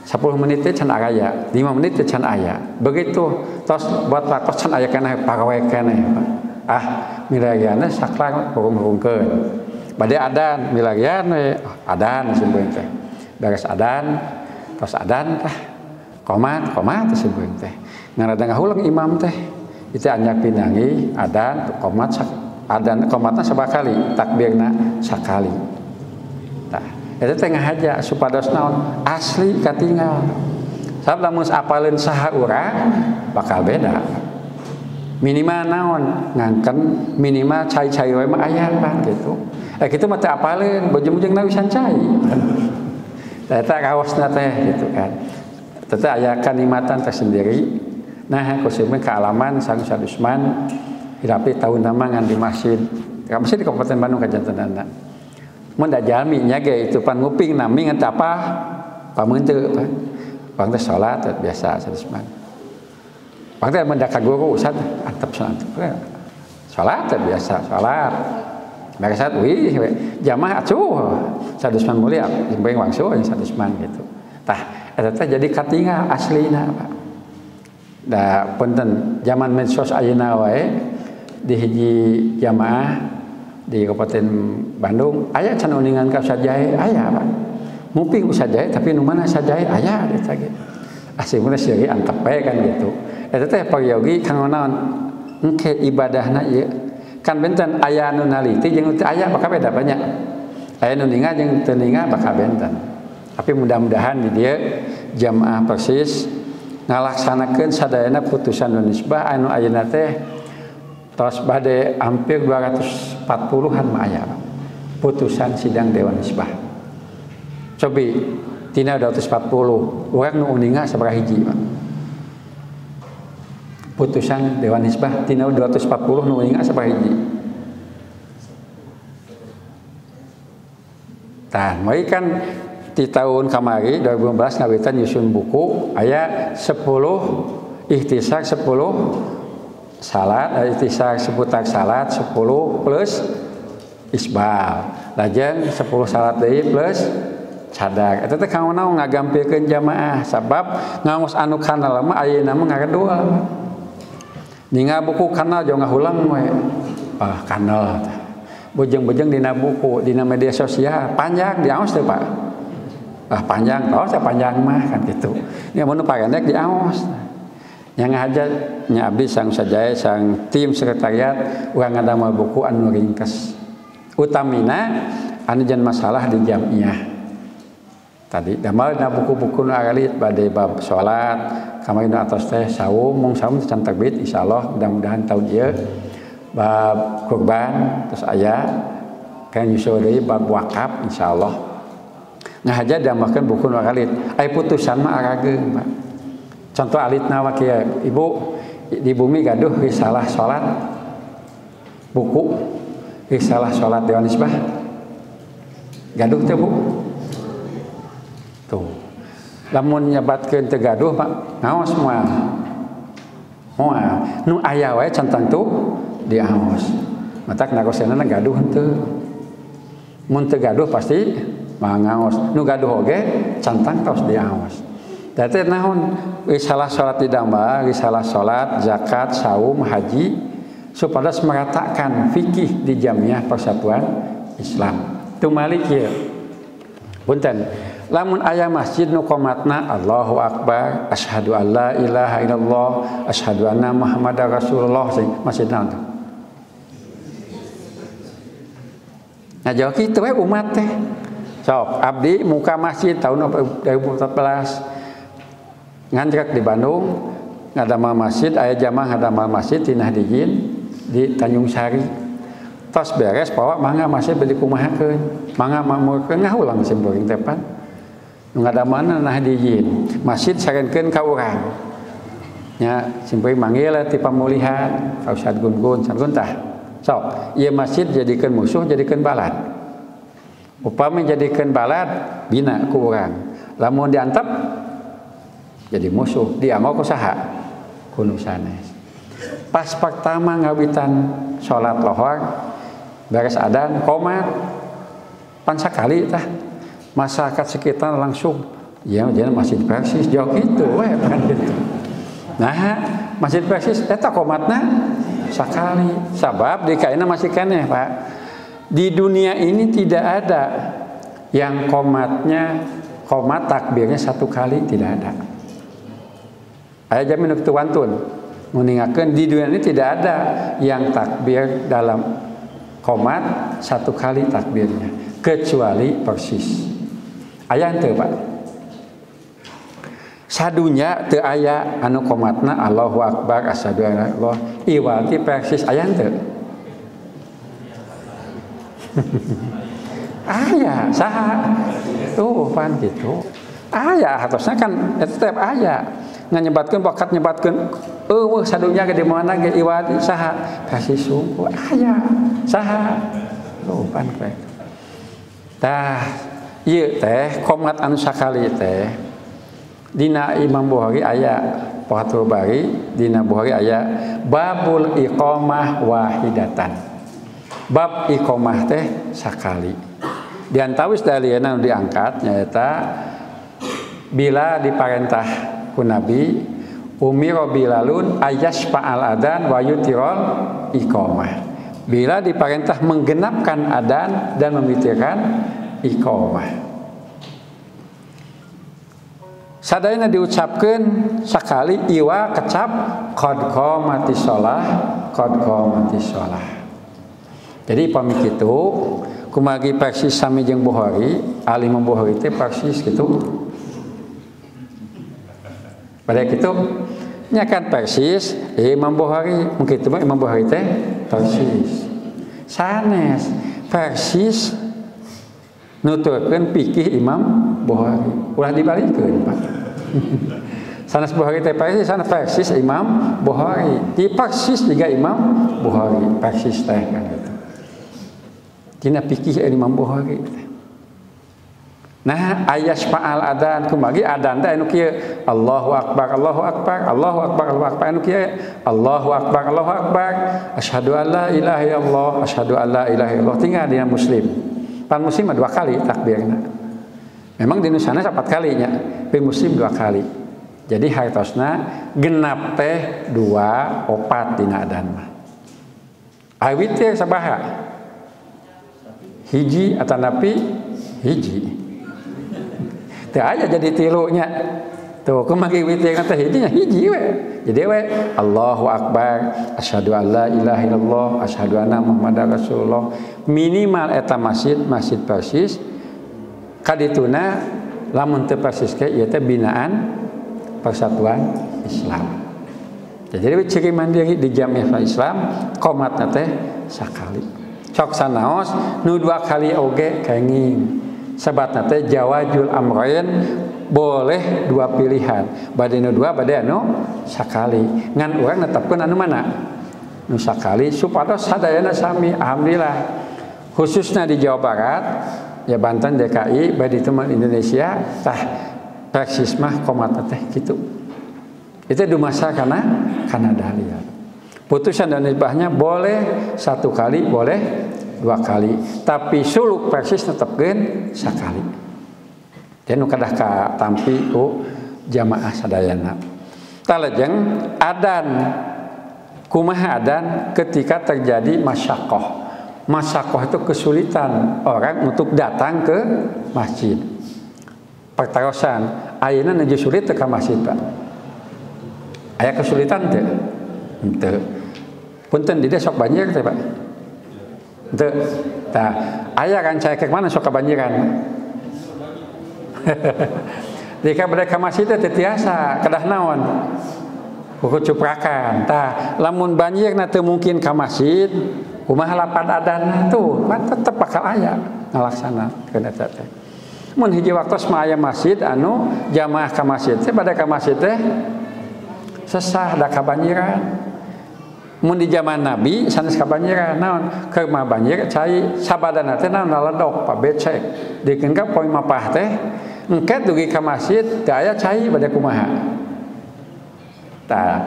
10 menit teh can aya, 5 menit teh can aya. Begitu tos buat waktu can aya kana pagawe kana. Milariana saklar hurung-hurungkeun. Bade adan milarian we adan simpeuring teh. Beres adan tos adan tah qomat simpeuring teh. Ngarada ngahulang imam teh. Itu anyak pinangi adan qomat adan qomatna sabakali, takbirna sakali. Tah eta teh ngahaja supados naon asli katinggal. Sabab lamun apaleun saha urang bakal beda. Minimal naon ngangken minimal cai-cai wae mah aya kan gitu. Kitu mah teh apaleun bojong-bojongna wisan cai. Eta kaosna teh gitu kan. Teh aya kanikmatan tersendiri. Nah kusimeng kealaman Sang Ustaz Usman hirapi tahun nama ngan di masjid. Masjid di Kabupaten Bandung kajantenana. Mun da jalmi nya ge itu pan nguping nami ngan apa? Pameun teu. Pang teh salat biasa Ustaz Usman. Pang teh mun da ka guru Ustaz antep salat. Salat biasa salat. Beres salat wih jamaah acuh. Ustaz Usman mulia simpeuring wangsul Ustaz Usman gitu. Tah eta teh jadi katinggal aslina Pak. Da punten zaman medsos ayeuna wae di hiji jamaah di Kabupaten Bandung aya can uningan ka sajae aya Pak. Muping sajae tapi nu mana sajae aya eta ge. Asli seueur antep we kan gitu. Eta teh payogi kanggo naon? Engke ibadahna ieu. Kan benten aya nu naliti jeung teu aya bakal beda banyak. Aya nu ningal jeung teu ningal bakal benten. Tapi mudah-mudahan di dieu jamaah persis ngalaksanakeun sadayana putusan Dewan Hisbah anu ayeuna teh tos bade hampir 240-an mah aya putusan sidang Dewan Hisbah. Cobi tina 240 urang nu uninga sabaraha hiji Pak. Putusan Dewan Hisbah tina 240 nu uninga sabaraha hiji. Tah meuy kan di tahun kamari 2015 ngawitan nyusun buku aya 10 ihtisak 10 salat ihtisak seputar salat 10 plus isbal lajeng 10 salat deui plus cadar eta teh kanggo naon ngagampilkeun jamaah sabab ngaos anu kanal mah ayeuna mah ngaredua ningal buku kanal jo ngahulang we kanal bojeng-bojeng dina buku dina media sosial panjang diaos teh Pak. Panjang, saya panjang mah kan gitu. Ini mun parendek diaos. Yang ngahajat nya abdi sang sajae sang tim sekretariat urang ngadamel buku anu ringkes. Utamina anu jan masalah di jamiah. tadi damal na buku-buku nu alit bade bab salat kamari nu atos teh saum mung saum can terbit insyaallah mudah-mudahan tahun ieu bab kurban terus aya kan nyusul deui bab wakaf insyaallah ngahaja damalkeun buku nu alit aya putusan mah arageung Pak contoh alitna wa kieu ibu di bumi gaduh risalah salat buku risalah salat Dewan Isbah gaduh teh Bu tuh lamun nyebatkeun teu gaduh Pak ngaos moal nu aya wae cantang tuh diaos matak nagoseunana gaduh henteu mun teu gaduh pasti mah ngaos nu gaduh oge cantang tos diaos teh naon risalah salat didamba risalah salat zakat saum haji supados meratakan fikih di Jamiah Persatuan Islam teu malik ieu punten lamun aya masjid nu qomatna Allahu Akbar asyhadu alla ilaha illallah asyhadu anna Muhammadar Rasulullah masjid naon tuh nah jauh kitu we umat teh sok abdi muka masjid tahun 2014 ngandrek di Bandung ngadamel masjid aya jamaah ngadamel masjid di Nahdijin di Tanjung Sari tos beres bawa mangga masjid beli kumahakeun mangga mamurkeun ngahulang simboring tepan nu ngadamelna Nahdijin masjid sarenkeun ka urang nya simboring manggil ti pamulihan ka Ustad Gun-gun sargun tah sok ieu masjid jadikeun musuh jadikeun balad upami jadikeun balad bina ku urang lamun diantep jadi musuh dia mau kusaha kuno sanes pas pertama ngawitan salat lohor beres adzan qomat pan sakali tah masyarakat sekitar langsung ya jadi masjid Persis jauh gitu we pan gitu nah masjid Persis eta qomatna sakali sabab di kaina masih keneh Pak di dunia ini tidak ada yang qomat takbirnya satu kali tidak ada aya jamin nu wantun nguningakeun di dunia ini tidak ada yang takbir dalam qomat satu kali takbirnya kecuali Persis aya henteu Pak sadunya teu aya anu qomatna Allahu Akbar asyhadu anna Allah iwati Persis aya henteu aya saha tuh pan gitu aya hatosna kan tetep aya nganyebatkeun bakat nyebatkeun eueuh sadunya ge di mana ge iwati saha Persis sungguh aya saha tuh pan we tah ieu teh qomat anu sakali teh dina Imam Bukhari aya Fathul Bari dina Bukhari aya babul iqamah wahidatan bab iqamah teh sakali diantawis dalilna nu diangkat nyaeta bila diparentah ku Nabi umira bilalun ayasfa'al adan wa yutirol iqamah bila diparentah menggenapkan adan dan memitirkan iqamah sadayana diucapkeun sakali iwa kecap qad qamatis shalah jadi pami kitu kumagi Persis sami jeung Bukhari ahli Imam Bukhari teh Persis kitu pada kitu nya kan Persis Imam Bukhari mungkin itu Imam Bukhari teh Persis sanes Persis nuturkeun fikih Imam Bukhari ulah dibalikeun Pak sanes Bukhari teh Persis sanes Persis Imam Bukhari di Persis juga Imam Bukhari Persis teh kan gitu dina fikih Imam Bukhari nah ayas fa'al adan kumagi adan teh anu kieu Allahu Akbar Allahu Akbar Allahu Akbar Allahu Akbar anu kieu Allahu Akbar Allahu Akbar asyhadu alla ilaha illallah asyhadu alla ilaha illallah tinggal dina Muslim pan Muslim dua kali takbirna memang di Nusana 4 kalinya tapi Muslim 2 kali jadi hartosna genap teh 2 opat dina adan mah awit teh sabaha hiji atanapi hiji teu aya jadi tilunya tuh kumagi witir kata hijinya hiji we jadi we Allahu Akbar asyhadu alla ilaha illallah asyhadu anna Muhammadar Rasulullah minimal eta masjid Persis kadituna lamun teu persis ge ieu teh binaan Persatuan Islam. Jadi ciri mandiri di Jamiah Islam qomatna teh sakali. Sok sanaos nu 2 kali oge kenging. Sabatna teh jawazul amrain boleh 2 pilihan. Bade nu 2 bade anu sakali. Ngan urang netepkeun anu mana? Nu sakali supados sadayana sami alhamdulillah. Khususnya di Jawa Barat, ya Banten, DKI, bade itu Indonesia tah praksis mah qomatna teh kitu. Itu dumasa karena dalil. Putusan dan nisbahnya boleh 1 kali, boleh 2 kali. Tapi suluk persis netepkeun sakali. Dan kadah ka tampi ku jamaah sadayana. Talajeng adan, kumaha adan ketika terjadi masyaqqah. Masyaqqah itu kesulitan orang untuk datang ke masjid. Pertarosan, ayeuna nuju sulit teh ka masjid, Pak. Aya kesulitan teh? Henteu. Punten di dieu sok banjir teh, Pak. Henteu. Tah, aya kan cai ke mana sok kabanjiran. Jika bade ka masjid teh tiasa kedah naon? Kuku cuprakan. Tah, lamun banjirna teu mungkin ka masjid, kumaha lapan adanna tuh, kan tetep bakal aya ngalaksanakeun eta teh. Mun hiji waktos mah aya masjid anu jamaah ka masjid teh bade ka masjid teh sesah da kabanjiran. Mun di zaman Nabi sanes kabanjiran naon keur mah banjir cai sabadana teh naon ledok Pak becek dikeun ka poe mapah teh engket dugi ka masjid teu aya cai bade kumaha. Tah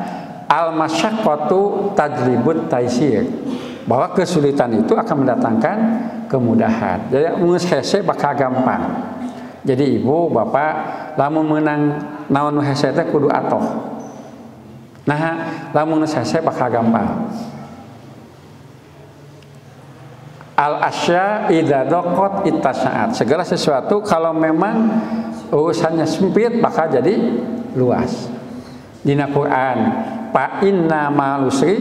al masyaqqatu tajlibut taisir, bahwa kesulitan itu akan mendatangkan kemudahan. Jadi geus hese bakal gampang. Jadi ibu bapak lamun meunang naon nu hese teh kudu atoh. Nah, lamun hese bakal gampang. Al asya idza daqat ittasa'at. Segala sesuatu kalau memang urusannya sempit bakal jadi luas. Dina Quran, fa inna ma'al usri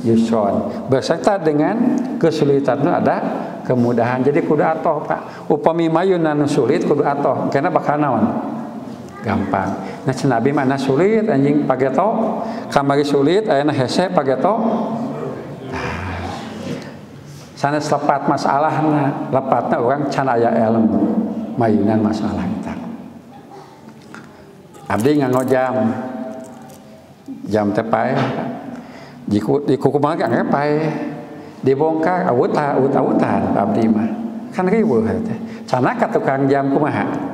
yusron. Berserta dengan kesulitan itu ada kemudahan. Jadi kudu atoh, Pak. Upami mayuna nu sulit kudu atoh, karena bakal naon? Gampang. Nah, Nabi mana sulit anjing pageto, kamari sulit ayeuna hese pageto. Sanes lepat masalahna, lepatna orang can aya ilmu mayunan masalah eta. Abdi nganggo jam teh pae. Di kumaha ge pae. Dibongkar awut-awutan abdi mah. Kan riweuh teh. Cenah ka tukang jam kumaha?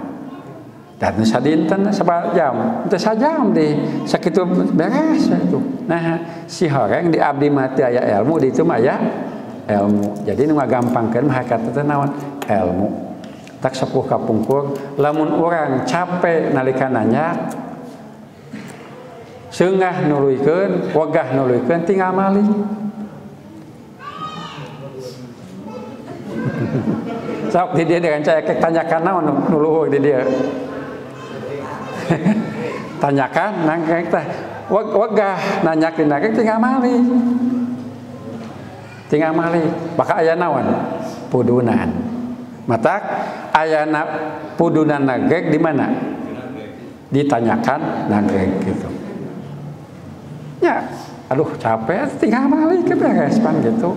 Dan sadinten sabaraha jam, teu sajam deh, sakitu beres itu. Nah, si horeng di abdi mah teu aya ilmu, di itu mah aya ilmu. Jadi nu ngagampangkeun mah hakikat teh naon? Ilmu. Tak sepuh kapungkur, lamun urang capek nalika nanya, seungah nuluykeun, wegah nuluykeun tinggal malih. Sok di dia dengan saya tanyakan naon nuluhur di dia. Tanyakan nangkeng teh wegah nanya dina tinggal malih. Tinggal malih, bakal aya naon? Pudunan. Matak ayana pudunan nagek di mana? Ditanyakan nagek gitu. Ya, aduh capek tinggal malih ke beres pan gitu.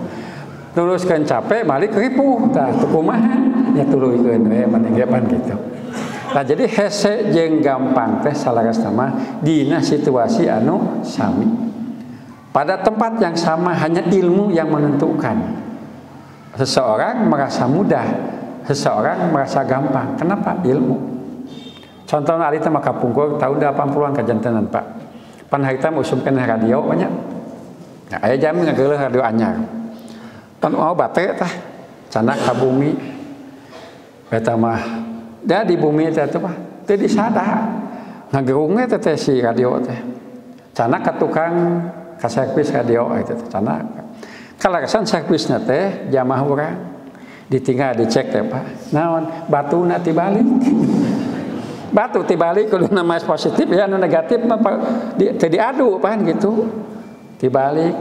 Teruskan capek balik ripuh tah teu kumaha nya tuluykeun we manenggepan gitu. Nah, jadi hese jeung gampang teh salaras mah dina situasi anu sami. Pada tempat yang sama hanya ilmu yang menentukan. Seseorang merasa mudah, seseorang merasa gampang. Kenapa? Ilmu. Contohnya ari teh mah kapungkur tahun 80-an kajantenan, Pak. Pan harita usumkeun radio banyak. Nah, aya jam ngageuleuh radio anyar. Pan mau bate tah canak ka bumi. Eta mah da di bumi teh teh mah teu disada. Ngagerung teh si radio teh. Canak ka tukang ka servis radio eta teh canak. Kalarasan servisna teh jamaah urang ditinggal dicek teh Pak. Naon batuna tibalik. Batu tibalik kudu nama positif ya anu negatif mah teu diadu pan gitu. Tibalik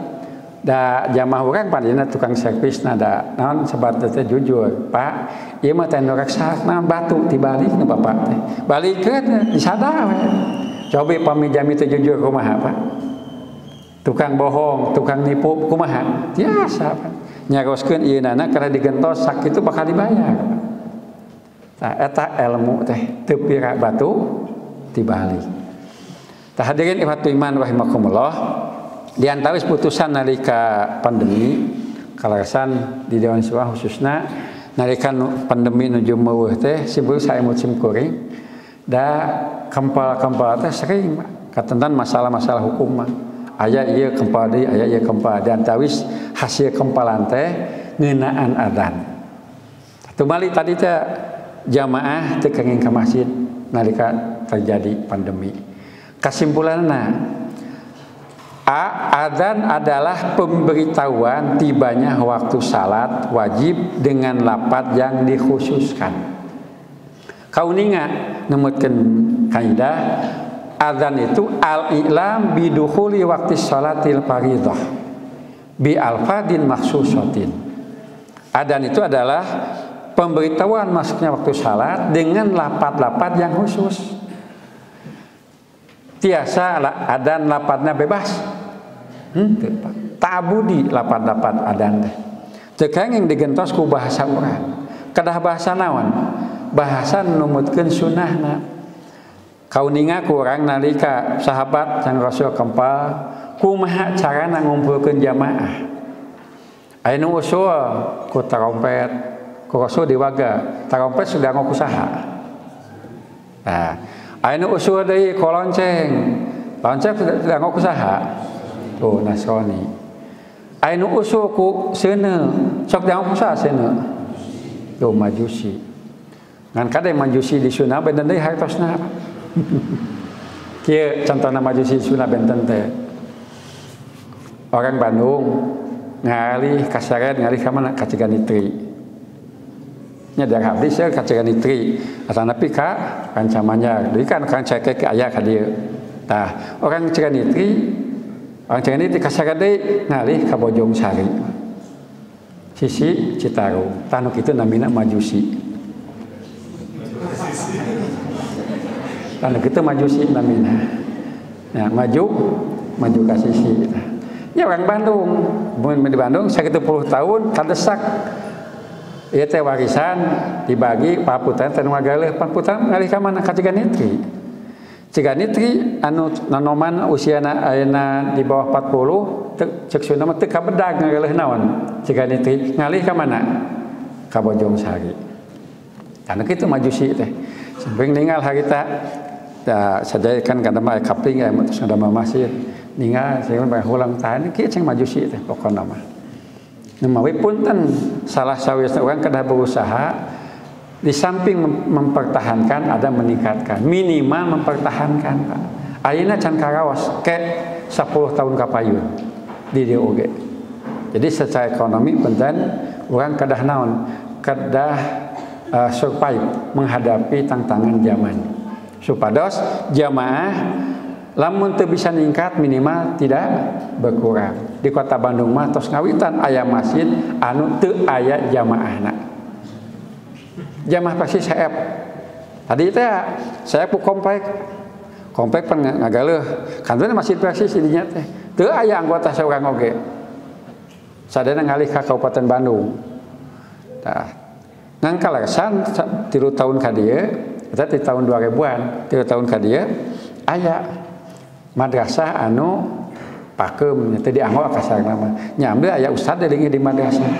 Da jamaah urang padina tukang servis nada naon sebat teh jujur Pak ieu mah teh nu raksa naon batu dibalik nu Bapak teh balikeun disada we coba pamijami teh jujur kumaha Pak tukang bohong tukang nipu kumaha biasa Pak nyaroskeun ieu nana kada digentos sakitu bakal dibayar tah eta ilmu teh teu pira batu dibalik tah hadirin ikhwatul iman rahimakumullah di antara putusan nalika pandemi kalasan di Dewan Siswa khususna nalika pandemi nuju meueuh teh sibuk saya musim kuring da kempal-kempal teh sering katentan masalah-masalah hukum mah aya ieu kempal deui aya ieu kempal dan tawis hasil kempalan teh ngeunaan adzan tumali tadi teh jamaah teu kenging ka masjid nalika terjadi pandemi kesimpulanna adzan adalah pemberitahuan tibanya waktu salat wajib dengan lafaz yang dikhususkan. Kauninga nemutkeun kaidah adzan itu al-i'lam bidukhuli waqti shalatil fardhah bi alfadin makhsusatin. Adzan itu adalah pemberitahuan masuknya waktu salat dengan lafaz-lafaz yang khusus. Tiasa adzan lafazna bebas. Ta'abudi lafaz-lafaz adzan teh. Teu kenging digentos ku bahasa urang. Kedah bahasa naon? Bahasa numutkeun sunnahna. Kauninga ku urang nalika sahabat sang Rasul kempal kumaha carana ngumpulkeun jamaah. Aya nu usul ku tarompet, ku Rasul diwaga. Tarompet sudah ngoku saha. Nah, aya nu usul deui ku lonceng. Lonceng sudah ngoku saha. Tuh Nasrani. Aya nu usul ku seuneu, sok da ngoku saha seuneu. Tuh Majusi. Ngan kade Majusi di Sunda benten deui hartosna. Kieu contohna Majusi di Sunda benten teh. Orang Bandung ngalih kasarean ngalih ka mana ka Ciganitri. Nya daerah abdi seueur ka Ciganitri. Atanapi ka Kancamanyar. Deui kan kang cekek aya ka dieu. Tah, orang Ciganitri kasarean deui ngalih ka Bojongsari. Sisi Citarum. Tah nu kitu namina Majusi. Tah nu kitu Majusi namina. Nah, maju ka sisi. Ya orang Bandung, mun di Bandung sakitu 10 tahun kadesak. Ieu teh warisan dibagi paputan teh nu ngagaleuf paputan ngalih ka mana ka Ciganitri. Ciganitri anu nanoman usiana ayeuna di bawah 40 cek Sunda mah teu kabedag ngagaleuf naon. Ciganitri ngalih ka mana? Ka Bojongsari. Kana kitu Majusi teh. Samping ninggal harita da sajaekan kana mah kapling aya terus ngadama masjid. Ninggal sing bahulang tahan kieu ceng Majusi teh pokona mah. Nemawi punten salah sawisna urang kedah berusaha di samping mempertahankan ada meningkatkan minimal mempertahankan Pak. Ayeuna can karaos ke 10 tahun kapayun di dieu oge. Jadi secara ekonomi punten urang kedah naon? Kedah survive menghadapi tantangan zaman. Supados jamaah lamun teu bisa ningkat minimal tidak berkurang. Di kota Bandung mah tos ngawitan aya masjid anu teu aya jamaahna. Jamaah pasti saep. Tadi teh saep ku komplek pan ngagaleuh. Kantuna masjid persis di dinya teh. Teu aya anggota saurang oge. Sadana ngalih ka Kabupaten Bandung. Tah. Ngan kalasan 3 tahun ka dieu, eta di tahun 2000-an, 3 tahun ka dieu aya madrasah anu pakeum teh dianggol kasarna mah. Nyambe aya ustad delingi di madrasah.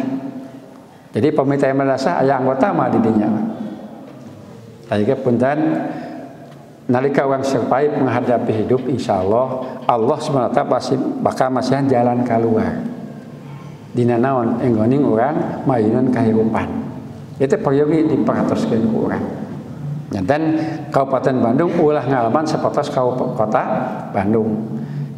Jadi pemerintah madrasah aya anggota mah di dinya. Tadi punten nalika urang survive menghadapi hidup insyaallah Allah Subhanahu wa taala pasti bakal masihan jalan keluar. Dina naon enggoning urang mayeunan kahirupan. Itu peryogi diperhatoskeun ku urang. Dan Kabupaten Bandung ulah ngalaman sapertos kota Bandung.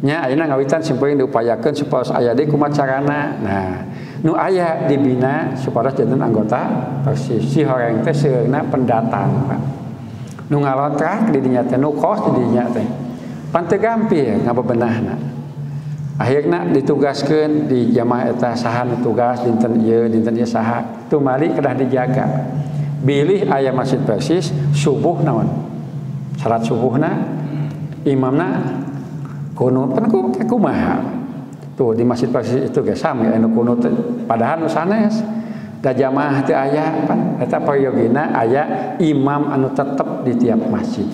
Nya ayeuna ngawitan simpeureun diupayakeun supados aya deui kumaha carana. Nah, nu aya dibina supados janten anggota persis si horeng teh seueurna pendatang, Pak. Nu ngalontrak di dinya teh nu kos di dinya teh. Pan teu gampil ngabebenahna. akhirnya ditugaskan di jamaah eta saha tugas dinten ieu saha tumali kedah dijaga bilih aya masjid persis subuh naon salat subuhna imamna kunut pan kumaha tuh di masjid persis itu ge sami anu kunut padahal nu sanes da jamaah teu aya pan eta payogina aya imam anu tetep di tiap masjid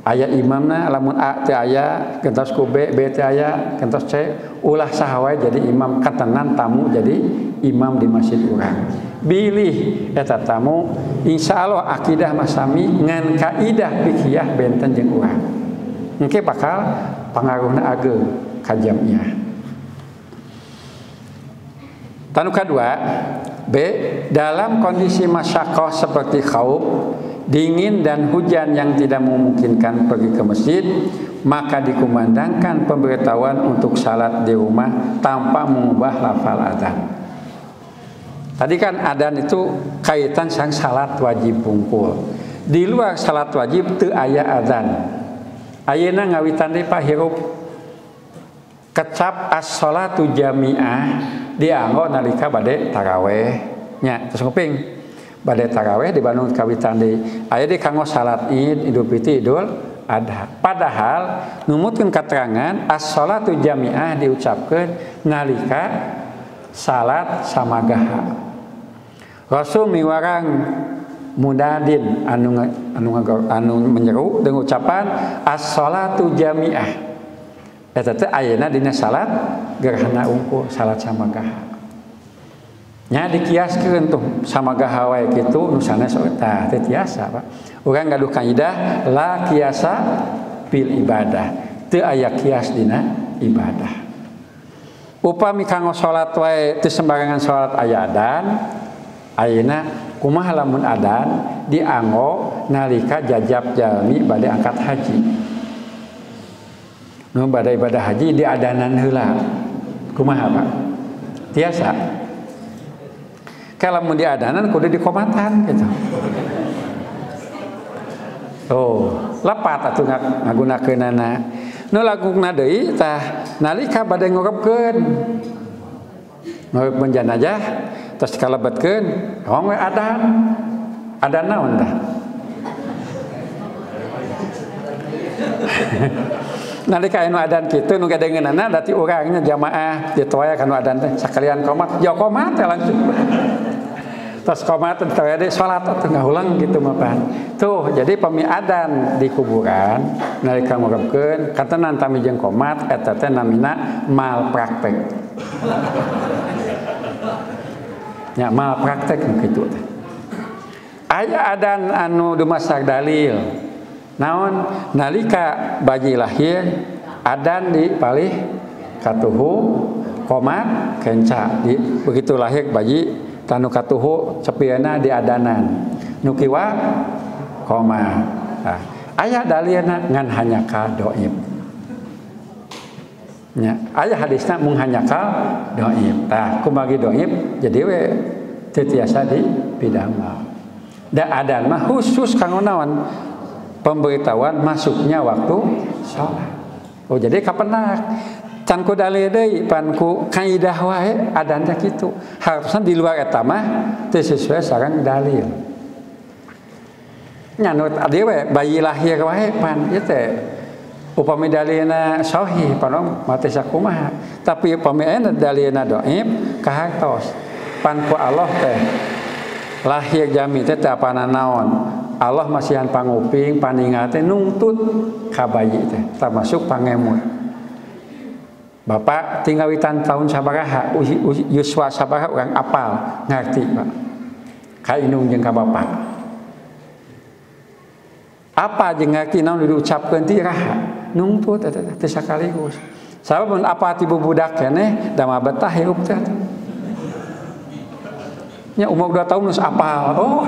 aya imamna lamun A teu aya kentos ku B teu aya kentos C ulah saha wae jadi imam katenan tamu jadi imam di masjid urang bilih eta tamu insyaallah akidah masami ngan kaidah fikih benten jeung urang engke bakal pangaruhna ageung ka jamiah. Tanu kedua B dalam kondisi masyaqqah seperti khauf dingin dan hujan yang tidak memungkinkan pergi ke masjid maka dikumandangkan pemberitahuan untuk salat di rumah tanpa mengubah lafal adzan. Tadi kan adzan itu kaitan sang salat wajib bungkul. Di luar salat wajib teu aya adzan. Ayeuna ngawitan deui Pak hirup kecap as-sholatu jami'ah dianggo nalika bade taraweh nya terus kuping bade taraweh di Bandung kawitan deui aya di kanggo salat Id, Idul Fitri, Idul Adha. Padahal numutkeun keterangan as-sholatu jami'ah diucapkeun nalika salat samagaha. Rasul miwarang mudadin anu menyeru dengan ucapan as-sholatu jami'ah. Eta teh ayeuna dina salat gerhana unggul salat samagaha. Nya dikiaskeun tuh samagaha wae kitu nu sanes tah teu tiasa Pak. Urang gaduh kaidah la kiasa fil ibadah. Teu aya kias dina ibadah. Upami kanggo salat wae teu sembarangan salat aya adzan, ayeuna kumaha lamun adzan dianggo nalika jajab jalmi bade angkat haji. Nu bada ibadah haji di adanan heula. Kumaha Pak? Tiasa. Kalau mun di adanan kudu dikomatan gitu. Oh, lepat atuh ngagunakeunana. Nu lagungna deui tah nalika bade ngorobkeun. Ngorobkeun jenazah terus kalebetkeun, hong we adan. Adan naon tah? Nalika anu adan kitu nu gadengeunana dati urangnya jamaah ditoya kana adan teh sakalian qomat ya qomat langsung tos qomat teh teh salat teh ngahulang kitu mah pan tuh jadi pami adan di kuburan nalika ngorobkeun katenan tami jeung qomat eta teh namina malpraktek nya malpraktek kitu teh aya adan anu dumasak dalil naon nalika bayi lahir adan di palih katuhu qomat kenca di begitu lahir bayi tanu katuhu cepieuna di adanan nu kiwa qomat nah, aya dalilna ngan hanya ka dhaif nya aya hadisna mung hanya ka dhaif tah kumagi dhaif jadi we teu tiasa dipidamel da adan mah khusus kanggo naon pemberitahuan masuknya waktu salat. Oh jadi kapenak can ku dalil deui pan ku kaidah wae adanya kitu. Harusna di luar eta mah teu sesuai sareng dalil. Nya nu adieu we bayi lahir wae pan ieu teh upami dalilna sahih pan mate sakumaha. Tapi upami aya dalilna dhaif kahartos pan ku Allah teh lahir jami teh teu apana naon. Allah masihan panguping paningal teh nungtut ka bayi teh termasuk pangemut. Bapak tinggal witan tahun sabaraha yuswa sabaraha urang apal ngarti Pak. Ka indung jeung ka bapak. Apa jeung ngarti naon diucapkeun ti raha nungtut eta teh sakaligus. Sabab mun apa ti budak keneh da mah betah hirup teh. Nya umur 2 tahun geus apal. Oh,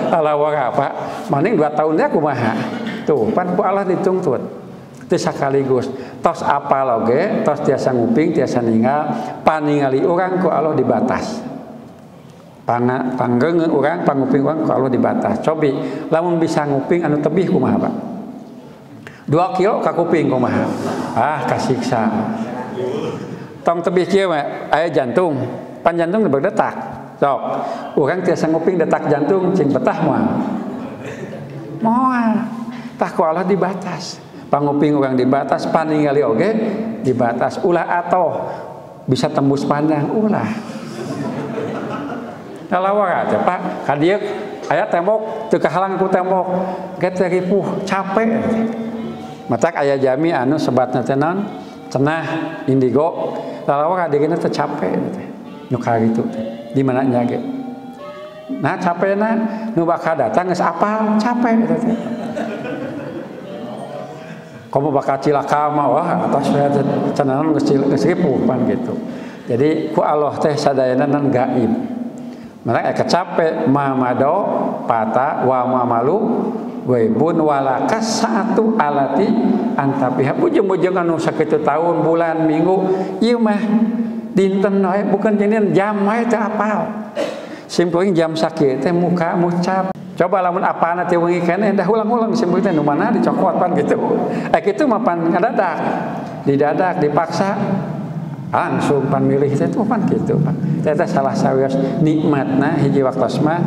alawara Pak. Maning 2 tahun teh kumaha? Tuh, pan ku Allah ditungtut. Teu sakaligus. Tos apal oge, tos tiasa nguping, tiasa ningal, paningali urang ku Allah dibatas. Panggeungeun urang, panguping urang ku Allah dibatas. Cobi, lamun bisa nguping anu tebih kumaha Pak? 2 kilo ka kuping kumaha? Ah, kasiksa. tong tebih kieu mah aya jantung, pan jantung berdetak. Sok, urang tiasa nguping detak jantung cing betah moal. Moal. Tah ku Allah dibatas. Panguping urang dibatas, paningali oge dibatas. Ulah atoh bisa tembus pandang ulah. Kalawara teh Pak, ka dieu aya tembok teu kahalang ku tembok, ge teh ripuh, capek. Matak aya jami anu sebatna teh naon? Cenah indigo. Kalawara digina teh capek teh. Nu karitu teh. Di mana nya ge? Nah capekna nu bakal datang geus apal, capek teh. Kamu bakal cilaka mah wah atas cenah geus ripuh pan gitu. Jadi ku Allah teh sadayana nan gaib. Mereka capek mamado pata wa mamalu waibun walakas satu alati antapiha ujung-ujung anu sakitu tahun bulan minggu ieu mah dinten we bukan jenengan jam we teh apal. Simpuling jam sakieu teh muka mucap. Coba lamun apana teh wengi keneh dah ulang-ulang simpuling teh nu mana dicokot pan gitu. Kitu mah pan ngadadak. Didadak dipaksa langsung pan milih itu pan gitu Pak. Eta salah sawios nikmatna hiji waktos mah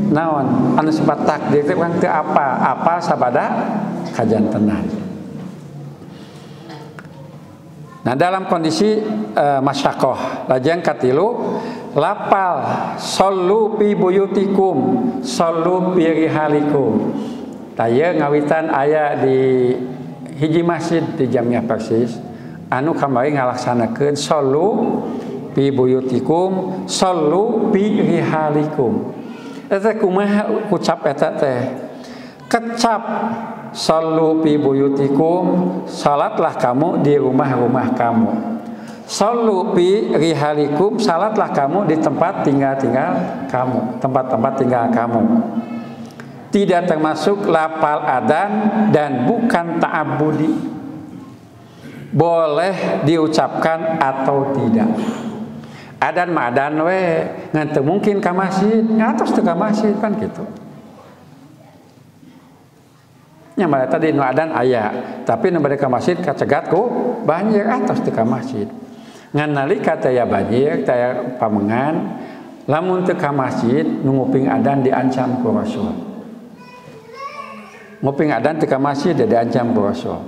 naon anu sebat takdir teh urang teu apa sabada kajantenan. Nah dalam kondisi masyakoh lajeng katilu lapal sallu fi buyutikum sallu fi rihalikum. Taya ngawitan aya di hiji masjid di Jamiah Persis anu kamari ngalaksanakeun sallu fi buyutikum sallu fi rihalikum. Eta kumaha ucap eta teh? Kecap sallu fi buyutikum, salatlah kamu di rumah-rumah kamu. Sallu fi rihalikum, salatlah kamu di tempat tinggal kamu, tempat-tempat tinggal kamu. Tidak termasuk lapal adan dan bukan ta'abbudi. Boleh diucapkan atau tidak. Adan mah adan we, ngan teu mungkin ka masjid, ngatos teu ka masjid kan gitu. Nya mah tadi nu adan aya, tapi nu bade ka masjid kacegat ku banjir atos teu ka masjid. Ngan nalika teh aya banjir, teh aya pamengan, lamun teu ka masjid nu nguping adan diancam ku Rasul. Nguping adan teu ka masjid diancam ku Rasul.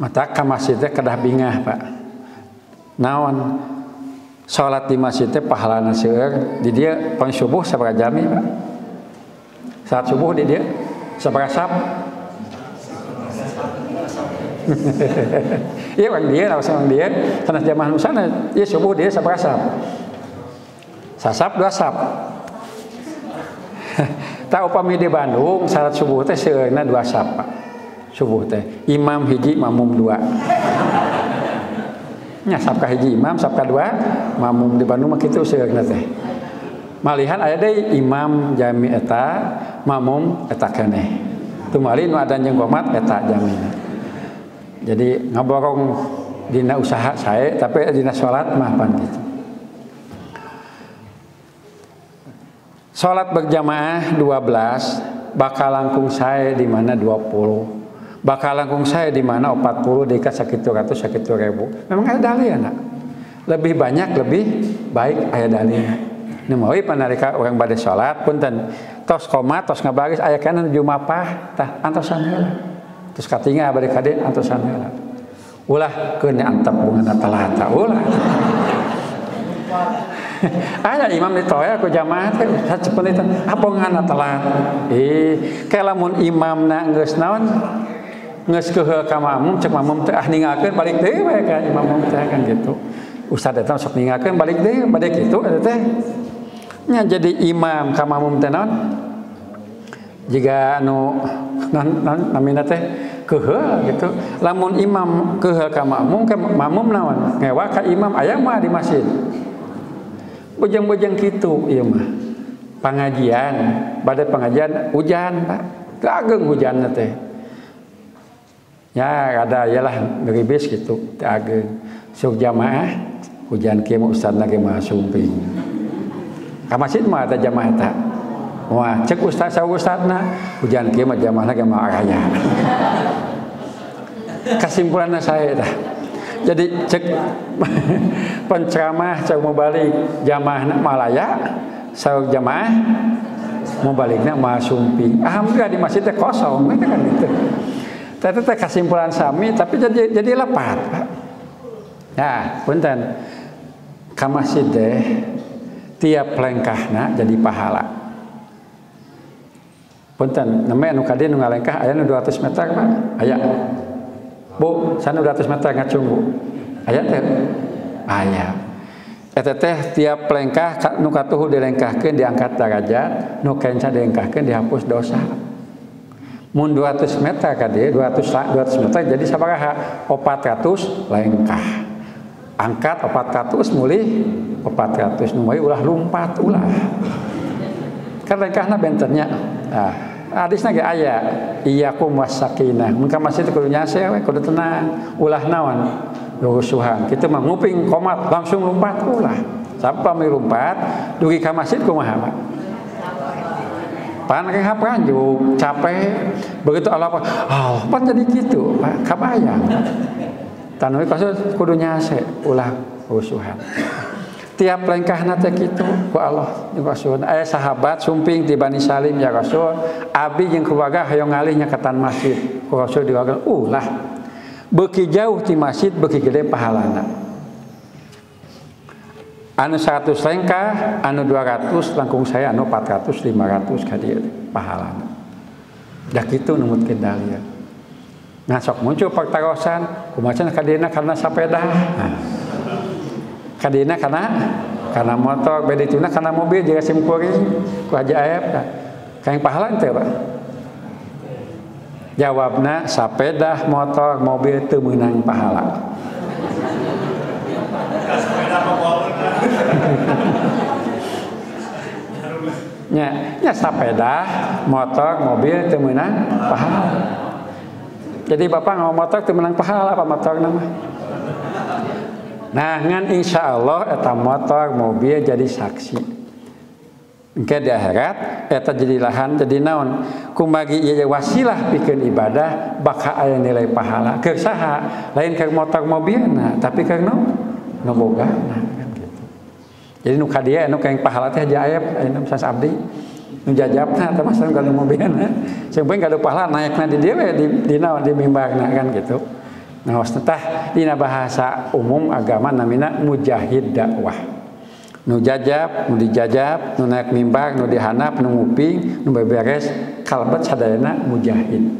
Mata ka masjid teh kedah bingah, Pak. Naon salat di masjid teh pahalana seueur di dieu pang subuh sabaraha jam Pak? Salat subuh di dieu sabaraha sap? Ieu urang dieu laos urang dieu sanes jamaah nu sana ieu subuh dieu sabaraha sap? Sasap dua sap. Ta upami di Bandung salat subuh teh seueurna dua sap Pak. Subuh teh imam hiji makmum dua. Nya sap ka hiji imam, sap ka dua makmum di Bandung mah kitu seueurna teh. Malihan aya deui imam jami eta, makmum eta keneh. Tumali nu adan jeung qomat eta jamina. Jadi ngaborong dina usaha sae tapi dina salat mah pan kitu. Salat berjamaah 12 bakal langkung sae di mana 20. Bakal langkung saya di mana 40 dekat sakitu ratus sakitu ribu. Memang ada dalil anak. Lebih banyak lebih baik aya dalilna. Nu mawi panalika urang bade salat punten tos qomat tos ngabaris aya kana nuju mapah tah antosan heula. Terus katingal bade kade antosan heula. Ulah keun antep bungan telat ta ulah. Aya imam ditoya ku jamaah teh sacepet itu apongan telat. Kayak lamun imamna geus naon nges keheul ka makmum cek makmum teh ninggalkeun balik deui we ka imam teh kan gitu. Ustaz eta sok ninggalkeun balik deui bade kitu eta teh. Nya jadi imam ka makmum teh naon? Jiga anu namina teh keheul gitu. Lamun imam keheul ka makmum naon? Ngewa ka imam aya mah di masjid. Bujang-bujang kitu ieu mah. Pengajian, bade pengajian hujan Pak. Teu ageng hujanna teh. Ya ada ialah ngeribis gitu teu ageng. Sok jamaah hujan kieu mah ustadna ge mah sumping. Ka masjid mah ada jamaah eta. Wah, cek ustadna hujan kieu mah jamaahna ge mah araya. kesimpulannya saya dah. Jadi cek penceramah cek mau balik jamaah malaya, sau jamaah mau baliknya mah sumping. Alhamdulillah di masjidnya kosong, kan gitu. Tapi kesimpulan sami, tapi jadi lepat, Pak. Nah, punten ka masjid deh tiap lengkahna jadi pahala. Punten namanya anu kadieu nu ngalengkah aya nu 200 meter, Pak. Aya. Bu, sana 200 meter ngacung, Bu. Aya teh? Aya. Eta teh tiap lengkah nu katuhu dilengkahkeun diangkat derajat, nu kenca dilengkahkeun dihapus dosa. Mun 200 meter ka dieu 200 meter jadi sabaraha? 400 lengkah. Angkat 400 mulih 400 nu ulah lumpat ulah. Kan lengkahna bentennya. Nah, hadisna ge aya iyyakum wasakinah. Mun ka masjid kudu nyase we kudu tenang. Ulah naon? Rusuhan. Kitu mah nguping komat langsung lompat ulah. Sampai lompat dugi ka masjid kumaha, Pak? Pan kang pranjuk capek begitu Allah pan jadi kitu, Pak. Kabayang. Tanu kudu nyase ulah rusuhan. Tiap lengkahna teh kitu ku Allah jeung Rasul. Aya sahabat sumping ti Bani Salim ya Rasul, abi jeung keluarga hayang ngalih nya ka tan masjid. Ku Rasul diwagal, ulah. Beuki jauh ti masjid beuki gede pahalana. Anu 100 lengkah, anu 200 langkung saya anu 400 500 ka dieu pahalana. Da kitu numutkeun dalil. Nah sok muncul pertarosan, kumaha ka dieu karena sapeda. Kadina karena motor, bedituna karena mobil juga simkuring ku Haji Aep kayak pahala teh, Pak. Jawabna sapeda, motor, mobil teu meunang pahala. nya sapeda, motor, mobil teu meunang pahala. Jadi Bapak ngomong motor teu meunang pahala apa motor nama? Nah, ngan insya Allah eta motor mobil jadi saksi. Engke di akhirat eta jadi lahan jadi naon? Kumagi ieu wasilah pikeun ibadah bakal aya nilai pahala. Keur saha? Lain keur motor mobilna, tapi keur nu bogana kan gitu. Jadi nu ka dieu anu kaeng pahala teh Haji Aep aya sas abdi. Nu jajabna teh masa kalau mobilna. Sing penting kada pahala naikna di dieu di naon di mimbarna kan gitu. Nah, tah dina bahasa umum agama namina mujahid dakwah. Nu jajab, nu dijajab, nu naik mimbar, nu dihanap, nu nguping, nu beberes kalebet sadayana mujahid.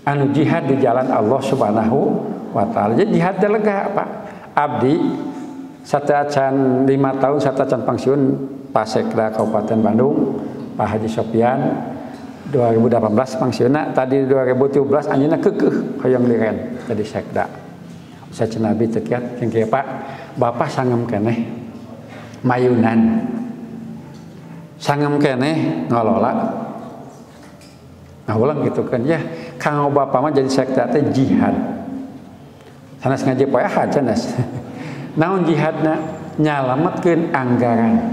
Anu jihad di jalan Allah Subhanahu wa taala. Jadi jihad lega, Pak. Abdi sateuacan 5 tahun sateuacan pensiun Pasekda Kabupaten Bandung, Pak Haji Sopyan 2018 pensiunna tadi 2017 anjeunna keukeuh hoyong liren tadi sekda. Saya cenabi teh kiat jeung kieu Pak, Bapak sangem keneh mayunan. Sangem keneh ngalola. Nah ulang gitu kan ya, kanggo Bapak mah jadi sekda teh jihad. Sanes ngaji poe hajanas. Naon jihadna? Nyalametkeun anggaran.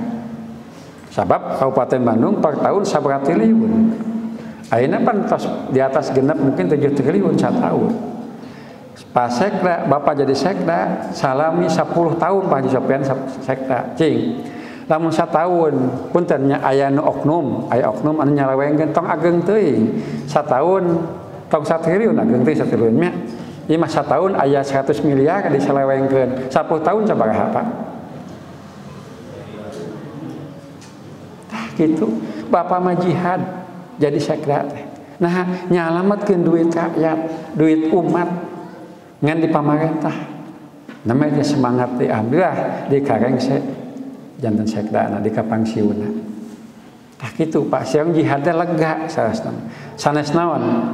Sabab Kabupaten Bandung per tahun sabaraha triliun. Ayeuna pan di atas genep mungkin 7 triliun satahun. Pas sekda, Bapak jadi sekda, salami 10 tahun Pak Haji Sopyan sekda. Cing. Lamun satahun, punten nya aya nu oknum, aya oknum anu nyalewengkeun tong ageng teuing. Satahun tong 1 triliun ageng teh 1 triliun nya. Ieu mah satahun aya 100 miliar disalewengkeun. 10 tahun sabaraha, Pak? Tah gitu. Bapak mah jihad. Jadi sekda teh. Nah, nyalametkeun duit rakyat, duit umat ngan di pamarentah. Namanya semangat teh alhamdulillah di karengse janten sekdana di kapangsiuna. Tah kitu Pak, siang jihad teh lega sarasna. Sanes naon?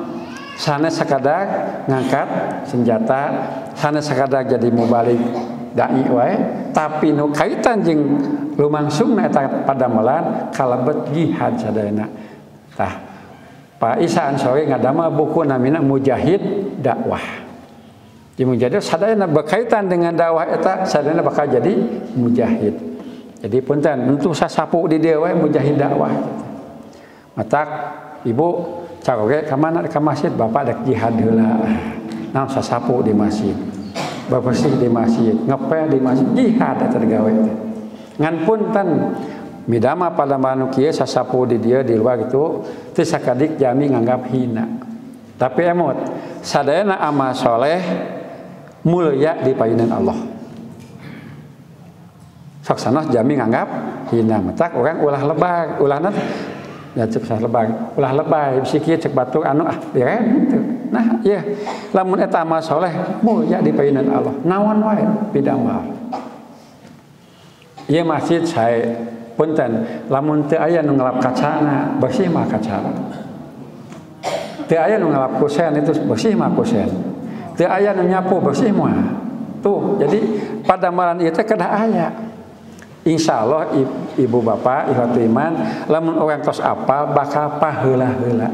Sanes sakadar ngangkat senjata, sanes sakadar jadi mubalik dai wae, tapi nu kaitan jeung lumangsungna eta padamelan kalebet jihad sadayana. Tah, Pak Isa Ansori ngadamel buku namina Mujahid Dakwah. Di mujahid sadayana berkaitan dengan dakwah eta sadayana bakal jadi mujahid. Jadi punten untuk sasapu di dieu we mujahid dakwah. Matak Ibu caroge ka mana ka masjid Bapak dek jihad heula. Nah, sasapu di masjid, bebersih di masjid, ngepel di masjid, jihad eta gawe teh. Ngan punten midama pada manusia sasapu di dia di luar itu teu sakadik jami nganggap hina. Tapi emot sadayana amal soleh mulia di payunan Allah. Sok sanos jami nganggap hina matak orang ulah lebay, ulahna ya cek sah lebay, ulah lebay bisi kieu cek batur anu diren teu. Nah, ieu lamun eta amal soleh mulia di payunan Allah. Naon wae pidamal. Ieu masjid sae punten lamun teu aya nu ngelap kacana, bersih mah kaca. Teu aya nu ngelap kusen itu bersih mah kusen. Teu aya nu nyapu bersih mah. Tuh, jadi pada malam ieu teh kedah aya. Insyaallah ibu bapak ihwatu iman lamun orang tos apal bakal paheula-heula.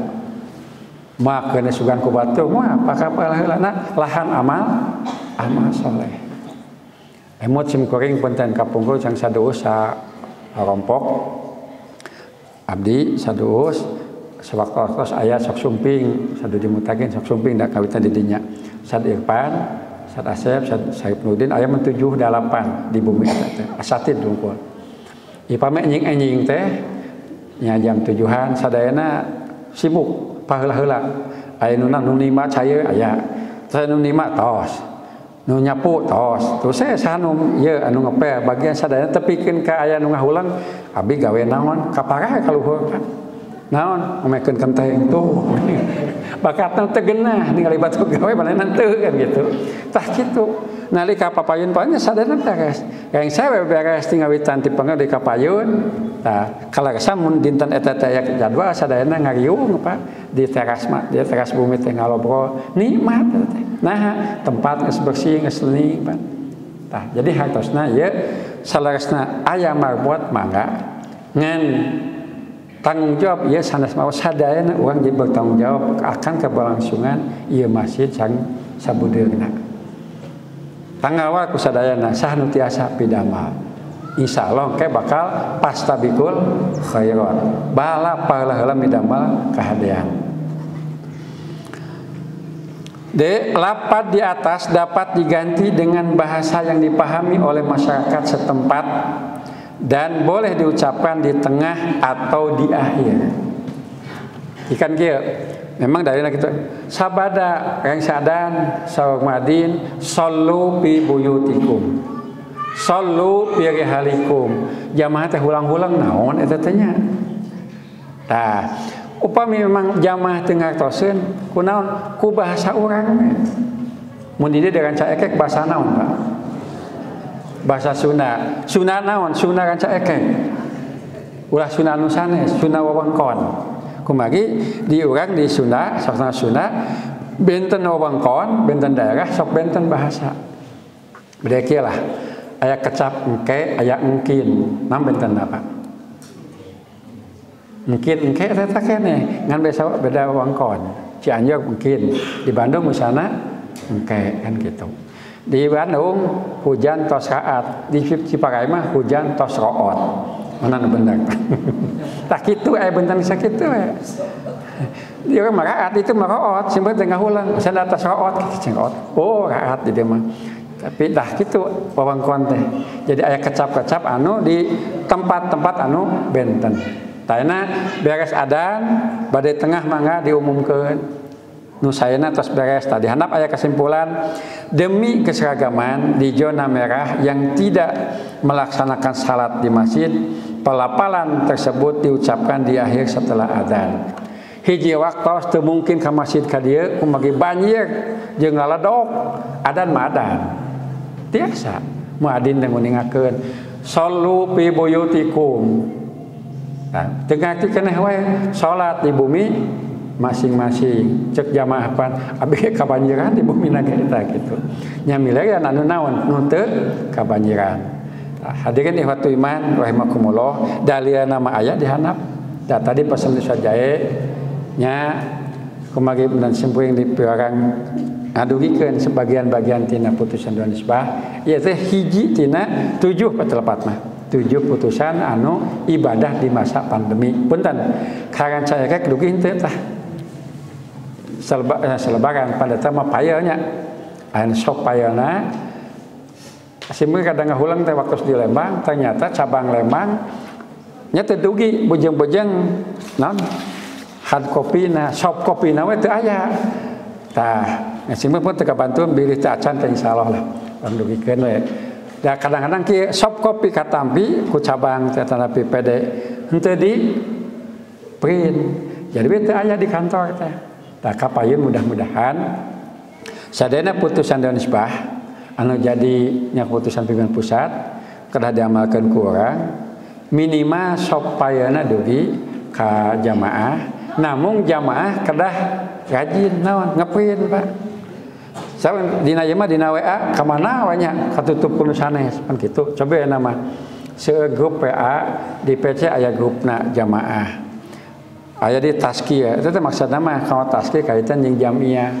Makeun sugan ku batur moal bakal paheula-heulana lahan amal saleh. Emot sim kuring punten kapungkur sang sadeus sa rompok abdi sadeus sewaktu aya sok sumping sadu dimutakeun sok sumping da kawitan di dinya Sad Irfan Sad Asep, Sad Saib Nurdin aya 7-8 di bumi eta teh. Asatid dungkul. Ieu pame enjing-enjing teh nya jam 7-an sadayana sibuk paheula-heula. Aya nu nima cair aya. Teu nu nima tos. Nu nyapu tos. Tuh saya sanu ieu anu ngepel bagian sadayana tepikeun ka aya nu ngahulang abdi gawe naon? Kaparah kaluhur. Naon ngamekeun kenteng tuh. Bakatna teu geunah ningali batu gawe balenan teu kan gitu. Tah kitu. Nalika papayun-payun sadana beres. Yang saya beres tinggal witan ti panggeu di kapayun. Tah kalagasa mun dinten eta teh aya jadwal sadayana ngariung Pak di teras bumi teh ngalobrol. Nikmat teh. Nah, tempat geus bersih geus leuning Pak. Tah jadi hartosna ieu salaresna aya marbot mangga ngan tanggung jawab ieu sanes maos sadayana urang jadi bertanggung jawab akan keberlangsungan ieu masjid sang sabudeurna. Tangawal ku sadayana sah nu tiasa pidamal. Insyaallah ke bakal pastabikul khairat. Bala paheula-heula midamal kahadean. Lapat di atas dapat diganti dengan bahasa yang dipahami oleh masyarakat setempat dan boleh diucapkan di tengah atau di akhir. Ikan kieu memang dari gitu. Sabada yang sadan sawadin sallu fi buyutikum. Sallu fi rihalikum. Jamaah teh ulang-ulang naon eta teh nya. Tah, upami memang jamaah teu ngartoseun kunaon? Ku bahasa urang we. Mun di dieu dengan caekek bahasa naon, Pak? Bahasa Sunda. Sunda naon? Sunda ranca ekek. Ulah Sunda anu sanes, Sunda wewengkon. Kumagi di urang di Sunda, saksana Sunda benten wewengkon, benten daerah sok benten bahasa. Beda kieu lah. Aya kecap engke, aya engkin. Nam benten apa? Engkin engke eta keneh, ngan beda wewengkon. Cianjur engkin, di Bandung misalna engke kan gitu. Di Bandung hujan tos raat, di Ciparai mah hujan tos root. Mana nu bener? Tak kitu aya benten sakitu we. Di urang mah raat itu mah root, simpen teu ngahulang, sanda tos root, cing root. Oh, raat di dieu mah. Tapi dah kitu wewengkon teh. Jadi aya kecap-kecap anu di tempat-tempat anu benten. Tayana beres adan, bade tengah mangga diumumkeun. Nu sayana tos beres tadi handap aya kesimpulan demi keseragaman di zona merah yang tidak melaksanakan salat di masjid, pelapalan tersebut diucapkan di akhir setelah adzan. Hiji waktos teu mungkin ka masjid ka dieu kumagi banjir jeung laledok adzan mah adzan. Tiasa muadzin teh nguningakeun sallu fi buyutikum. Nah, teu ngarti keneh wae salat di bumi masing-masing cek jamaah pan abdi kabanjiran di bumi nagita gitu nya milegan anu naon nu teu kabanjiran. Hadirin ihwatu iman rahimakumullah dalil nama aya di handap da tadi pesan sajae nya kumagi dan simpuing di piarang ngadugikeun sebagian-bagian tina putusan dua nisbah ieu teh hiji tina 7 patelepatna 7 putusan anu ibadah di masa pandemi punten karanca rek dugi henteu tah selebaran pada tema payanya anu sok payana simpen kadang ngahulang teh waktu di Lembang ternyata cabang Lembang nya teu dugi bujeng-bujeng naon hard copy na soft copy na we teu aya tah simpen pun teu kabantuan bilih teh acan teh insyaallah lah pang dugikeun we da kadang-kadang kieu soft copy katampi ku cabang teh tanapi PD henteu di print jadi we teu aya di kantor teh tah kapayun mudah-mudahan sadayana putusan Dewan Hisbah anu jadi nya keputusan pimpinan pusat kedah diamalkeun ku urang minimal sok payana dugi ka jamaah namun jamaah kedah rajin naon ngeprint Pak sawen dina ieu mah dina WA ka mana we nya katutup kudu sanes pan kitu coba nama seueur grup WA di PC aya grupna jamaah aya di tazkiyah eta teh maksudna mah kalau tazkiyah kaitan jeung jamiah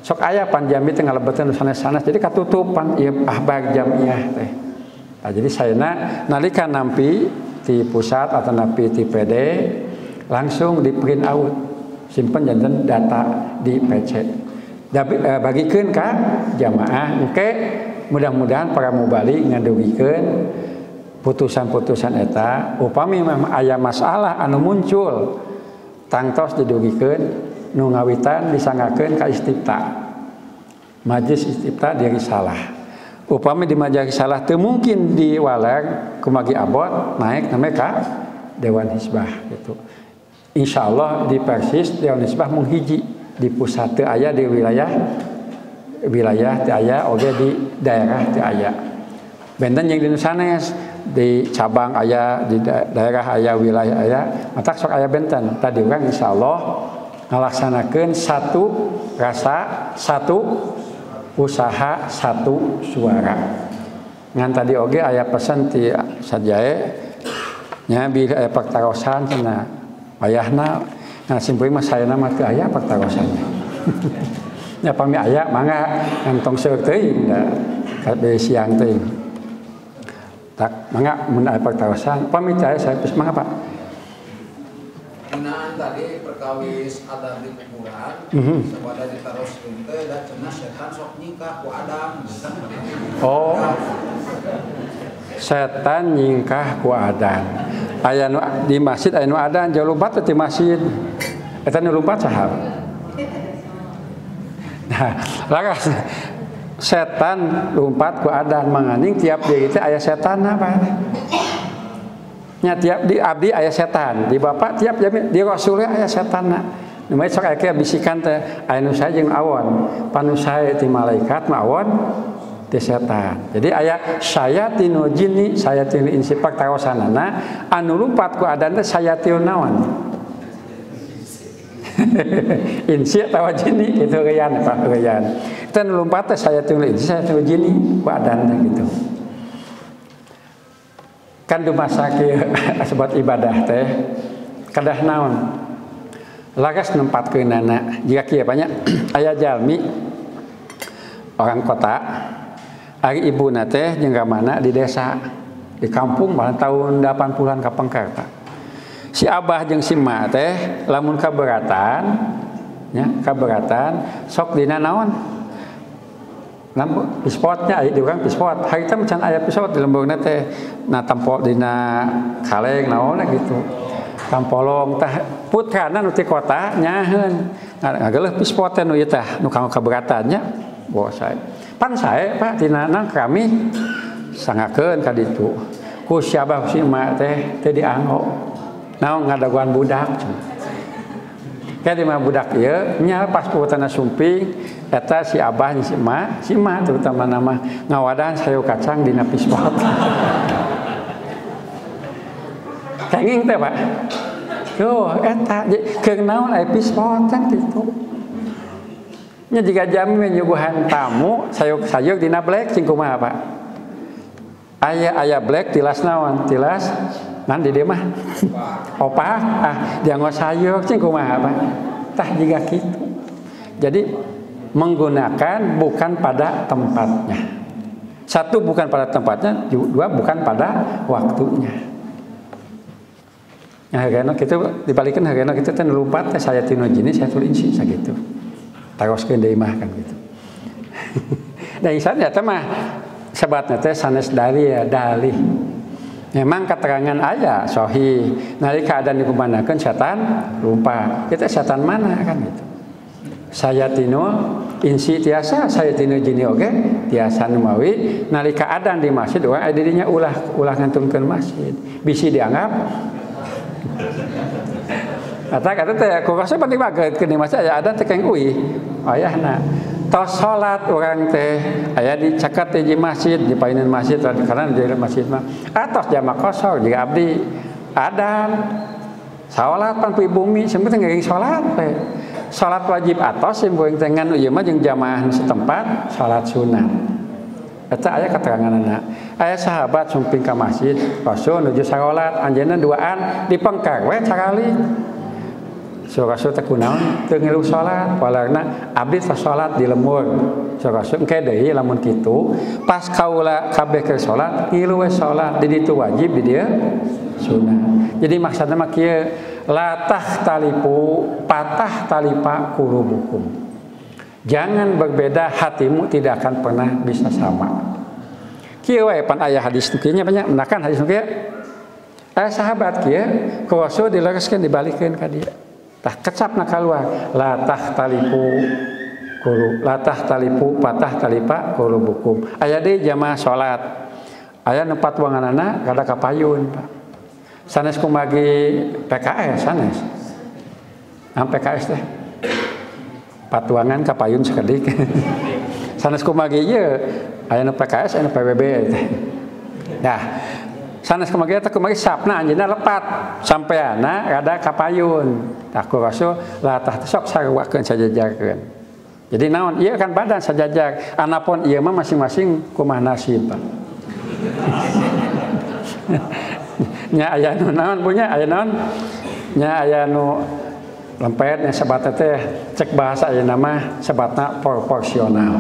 sok aya pan jami teh ngalebeteun sanes-sanes jadi katutupan ieu ahbab jamiah teh. Nah, jadi saena nalika nampi ti pusat atau nampi ti PD langsung di print out simpen janten data di PC. Bagikeun ka jamaah engke mudah-mudahan para mubalik ngadugikeun putusan-putusan eta upami memang aya masalah anu muncul tangtos didugikeun nu ngawitan disangakeun ka istifta majelis istifta di risalah upami di majelis risalah teu mungkin diwaler kumagi abot naik namanya ka Dewan Hisbah gitu insyaallah di Persis Dewan Hisbah mung hiji di pusat teu aya di wilayah teu aya oge di daerah teu aya benten yang di sanes di cabang aya di daerah aya wilayah aya matak sok aya benten tadi urang insyaallah ngalaksanakeun satu rasa satu usaha satu suara ngan tadi oge aya pesan ti sajae nya bi aya paktarosan cenah wayahna nah simpuling mah saena mah teu aya paktarosan nya pami aya mangga ngantong seueur teuing da kabeh siang teuing tak mangga mun aya paktarosan pami saya geus mangga Pak Naan tadi perkawis Adam di kuburan, sabada ditaruhkeun teh da cenah setan sok nyingkah ku Adam. Oh. Setan nyingkah ku Adam. Aya nu di masjid aya nu adan jauh lompat teh di masjid. Eta nu lompat saha? Nah, laras setan lompat ku Adam manganing tiap deui teh aya setan apa? Nya tiap di abdi aya setan, di bapak tiap di rasulnya aya setan. Namanya sok aya bisikan teh aya nu sae jeung awon, panu sae ti malaikat mah awon ti setan. Jadi aya sayatinu jinni, sayatinu insi paktarosanana anu lumpat ku adan teh sayatil naon? Insi atawa jinni kitu geuyan Pak geuyan. Teh nu lumpat teh sayatil insi, sayatil jinni ku adan teh gitu. Kan dumasa kieu sebab ibadah teh kadah naon laras nempatkeunana jika kieu banyak aya jalmi orang kota ari ibuna teh jeung ramana di desa di kampung pada tahun 80-an kapengker Pak si abah jeung si mak teh lamun kaberatan nya kaberatan sok dina naon lampu pispotnya aya di urang pispot hari teh macan aya pispot di lemburna teh na tampol dina kaleng naon gitu tampolong tah putrana nu ti kota nyaheun ngageuleuh pispot teh nu ieu tah nu kanggo kaberatannya bawa sae pan sae Pak tina nang kami sangakeun ka ditu ku siabah si emak teh teu dianggo naon ngadaguan budak kayak di mana budak ieu nya pas putana sumping eta si abah si emak terutama nama ngawadahan sayur kacang dina pispot kenging teh Pak yo eta keur naon aya pispot can kitu nya jika jami nyuguhan tamu sayur dina black cing kumaha Pak aya black tilas naon tilas nan di dieu mah opah dianggo sayur cing kumaha Pak tah jiga kitu jadi menggunakan bukan pada tempatnya satu bukan pada tempatnya dua bukan pada waktunya nah harana kitu dibalikkeun harana kitu teh lompat teh saya tinu jenis saya tulin sih sakitu taroskeun deui mah kan gitu. Da insan eta mah sebatna teh sanes dalih. Memang keterangan aya sahih nalika adan dikumandangkeun setan rupa. Kita setan mana kan gitu. Saya tino insi tiasa saya tino jini oge tiasa nu mawi nalika adan di masjid urang aya dirinya ulah ngantumkeun masjid. Bisi dianggap kata teh kurasa penting banget ke di masjid aya adan teh keng uih ayahna tos salat urang teh aya dicaket di masjid di paeunan masjid karena di masjid mah atos jamaah kosong juga abdi adan salat pan pribumi sebenarnya ngeuing salat teh salat wajib atos simboing teh ngan ieu mah jeung jamaah setempat salat sunat eta aya keteranganna aya sahabat sumping ka masjid Rasul nuju salat anjeunna duaan dipengkar we sakali Rasul teh kunaon teu ngilu salat walarna abdi teh salat di lembur Rasul engke deui lamun kitu pas kaula kabeh keur salat ngilu we salat di ditu wajib di dieu sunat jadi maksudna mah kieu latah talipu patah talipa qulubukum jangan berbeda hatimu tidak akan pernah bisa sama kieu we pan aya hadis kieu nya banyak menakan hadis kieu aya sahabat kieu ku Rasul dilereskeun dibalikeun ka dieu tah kecapna kaluar latah talipu patah talipa qulubukum aya deui jamaah salat aya nempat wanganana kada kapayun Pak sanes kumagi PKS sanes PKS teh patuangan kapayun sakedik sanes kumagi ieu aya nu PKS aya nu PBB teh nah sanes kumagi teh kumagi sapna anjeunna lepat sampeana rada kapayun tah ku Rasul latah sok saruakeun sajajarkeun jadi naon ieu kan badan sajajar anapun ieu mah masing-masing kumaha nasib Pak nya aya nu naon punya aya naon nya aya nu lempet nya sebatna teh cek bahasa ayeuna mah sebatna proporsional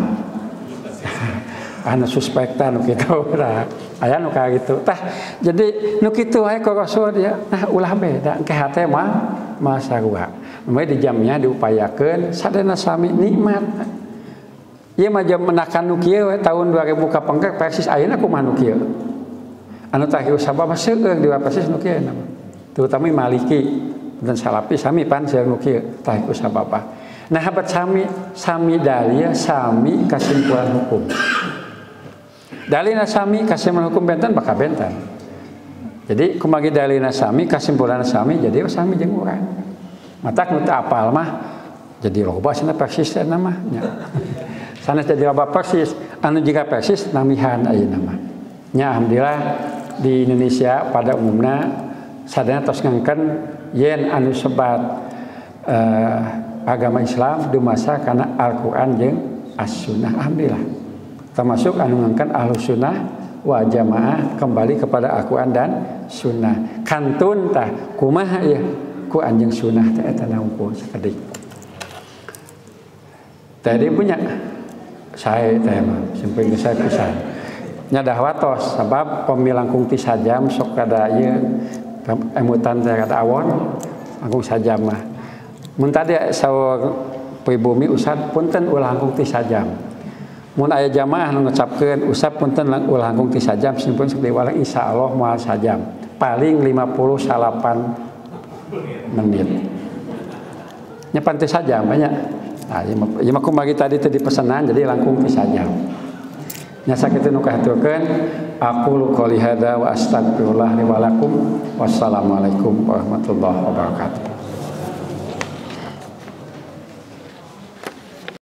anu suspektan nu kitu tah aya nu ka kitu tah jadi nu kitu wae ku Rasul dia nah ulah beda engke hate mah masarua meuy di jamnya diupayakeun sadana sami nikmat ieu mah jam menakan nu kieu tahun 2000 kapengker persis ayeuna kumaha nu kieu anu tahiu sabab seueur di persis nu kieu terutama Maliki dan Salafi sami pan seueur nu kieu tahiu sabab nah habat sami dalil sami kasimpulan hukum dalilna sami kasimpulan hukum benten bakal benten jadi kumagi dalilna sami kasimpulan sami jadi sami jeung urang matak nu teu apal mah jadi loba cenah persis cenah mah nya sanes jadi loba persis anu jiga persis namihan ayeuna mah nya alhamdulillah di Indonesia pada umumnya sadana tos ngangkeun yen anu sebat agama Islam dumasa kana Al-Qur'an jeung As-Sunnah alhamdulillah termasuk anu ngangkeun Ahlus Sunnah wal Jamaah kembali kepada Al-Qur'an dan Sunnah kantun tah kumaha ieu Qur'an jeung Sunnah teh eta naungkul sakedik tadi punya saya teh mah simpeng saya pisan nyadah watos sebab pemilangkung ti sajam sok kada ieu emutan teh kada awon langkung sajam mah mun tadi saur pribumi usad punten ulah langkung ti sajam mun aya jamaah nu ngucapkeun usap punten ulah langkung ti sajam simpun sok diwalang insyaallah moal sajam paling 58 menit nya pan teh sajam banyak nah ieu mah kumagi tadi teh dipesenan jadi langkung ti sajam nya sakitu nu kahaturkeun aqulu qouli hadza wa astaghfirullah li wa lakum wassalamualaikum warahmatullahi wabarakatuh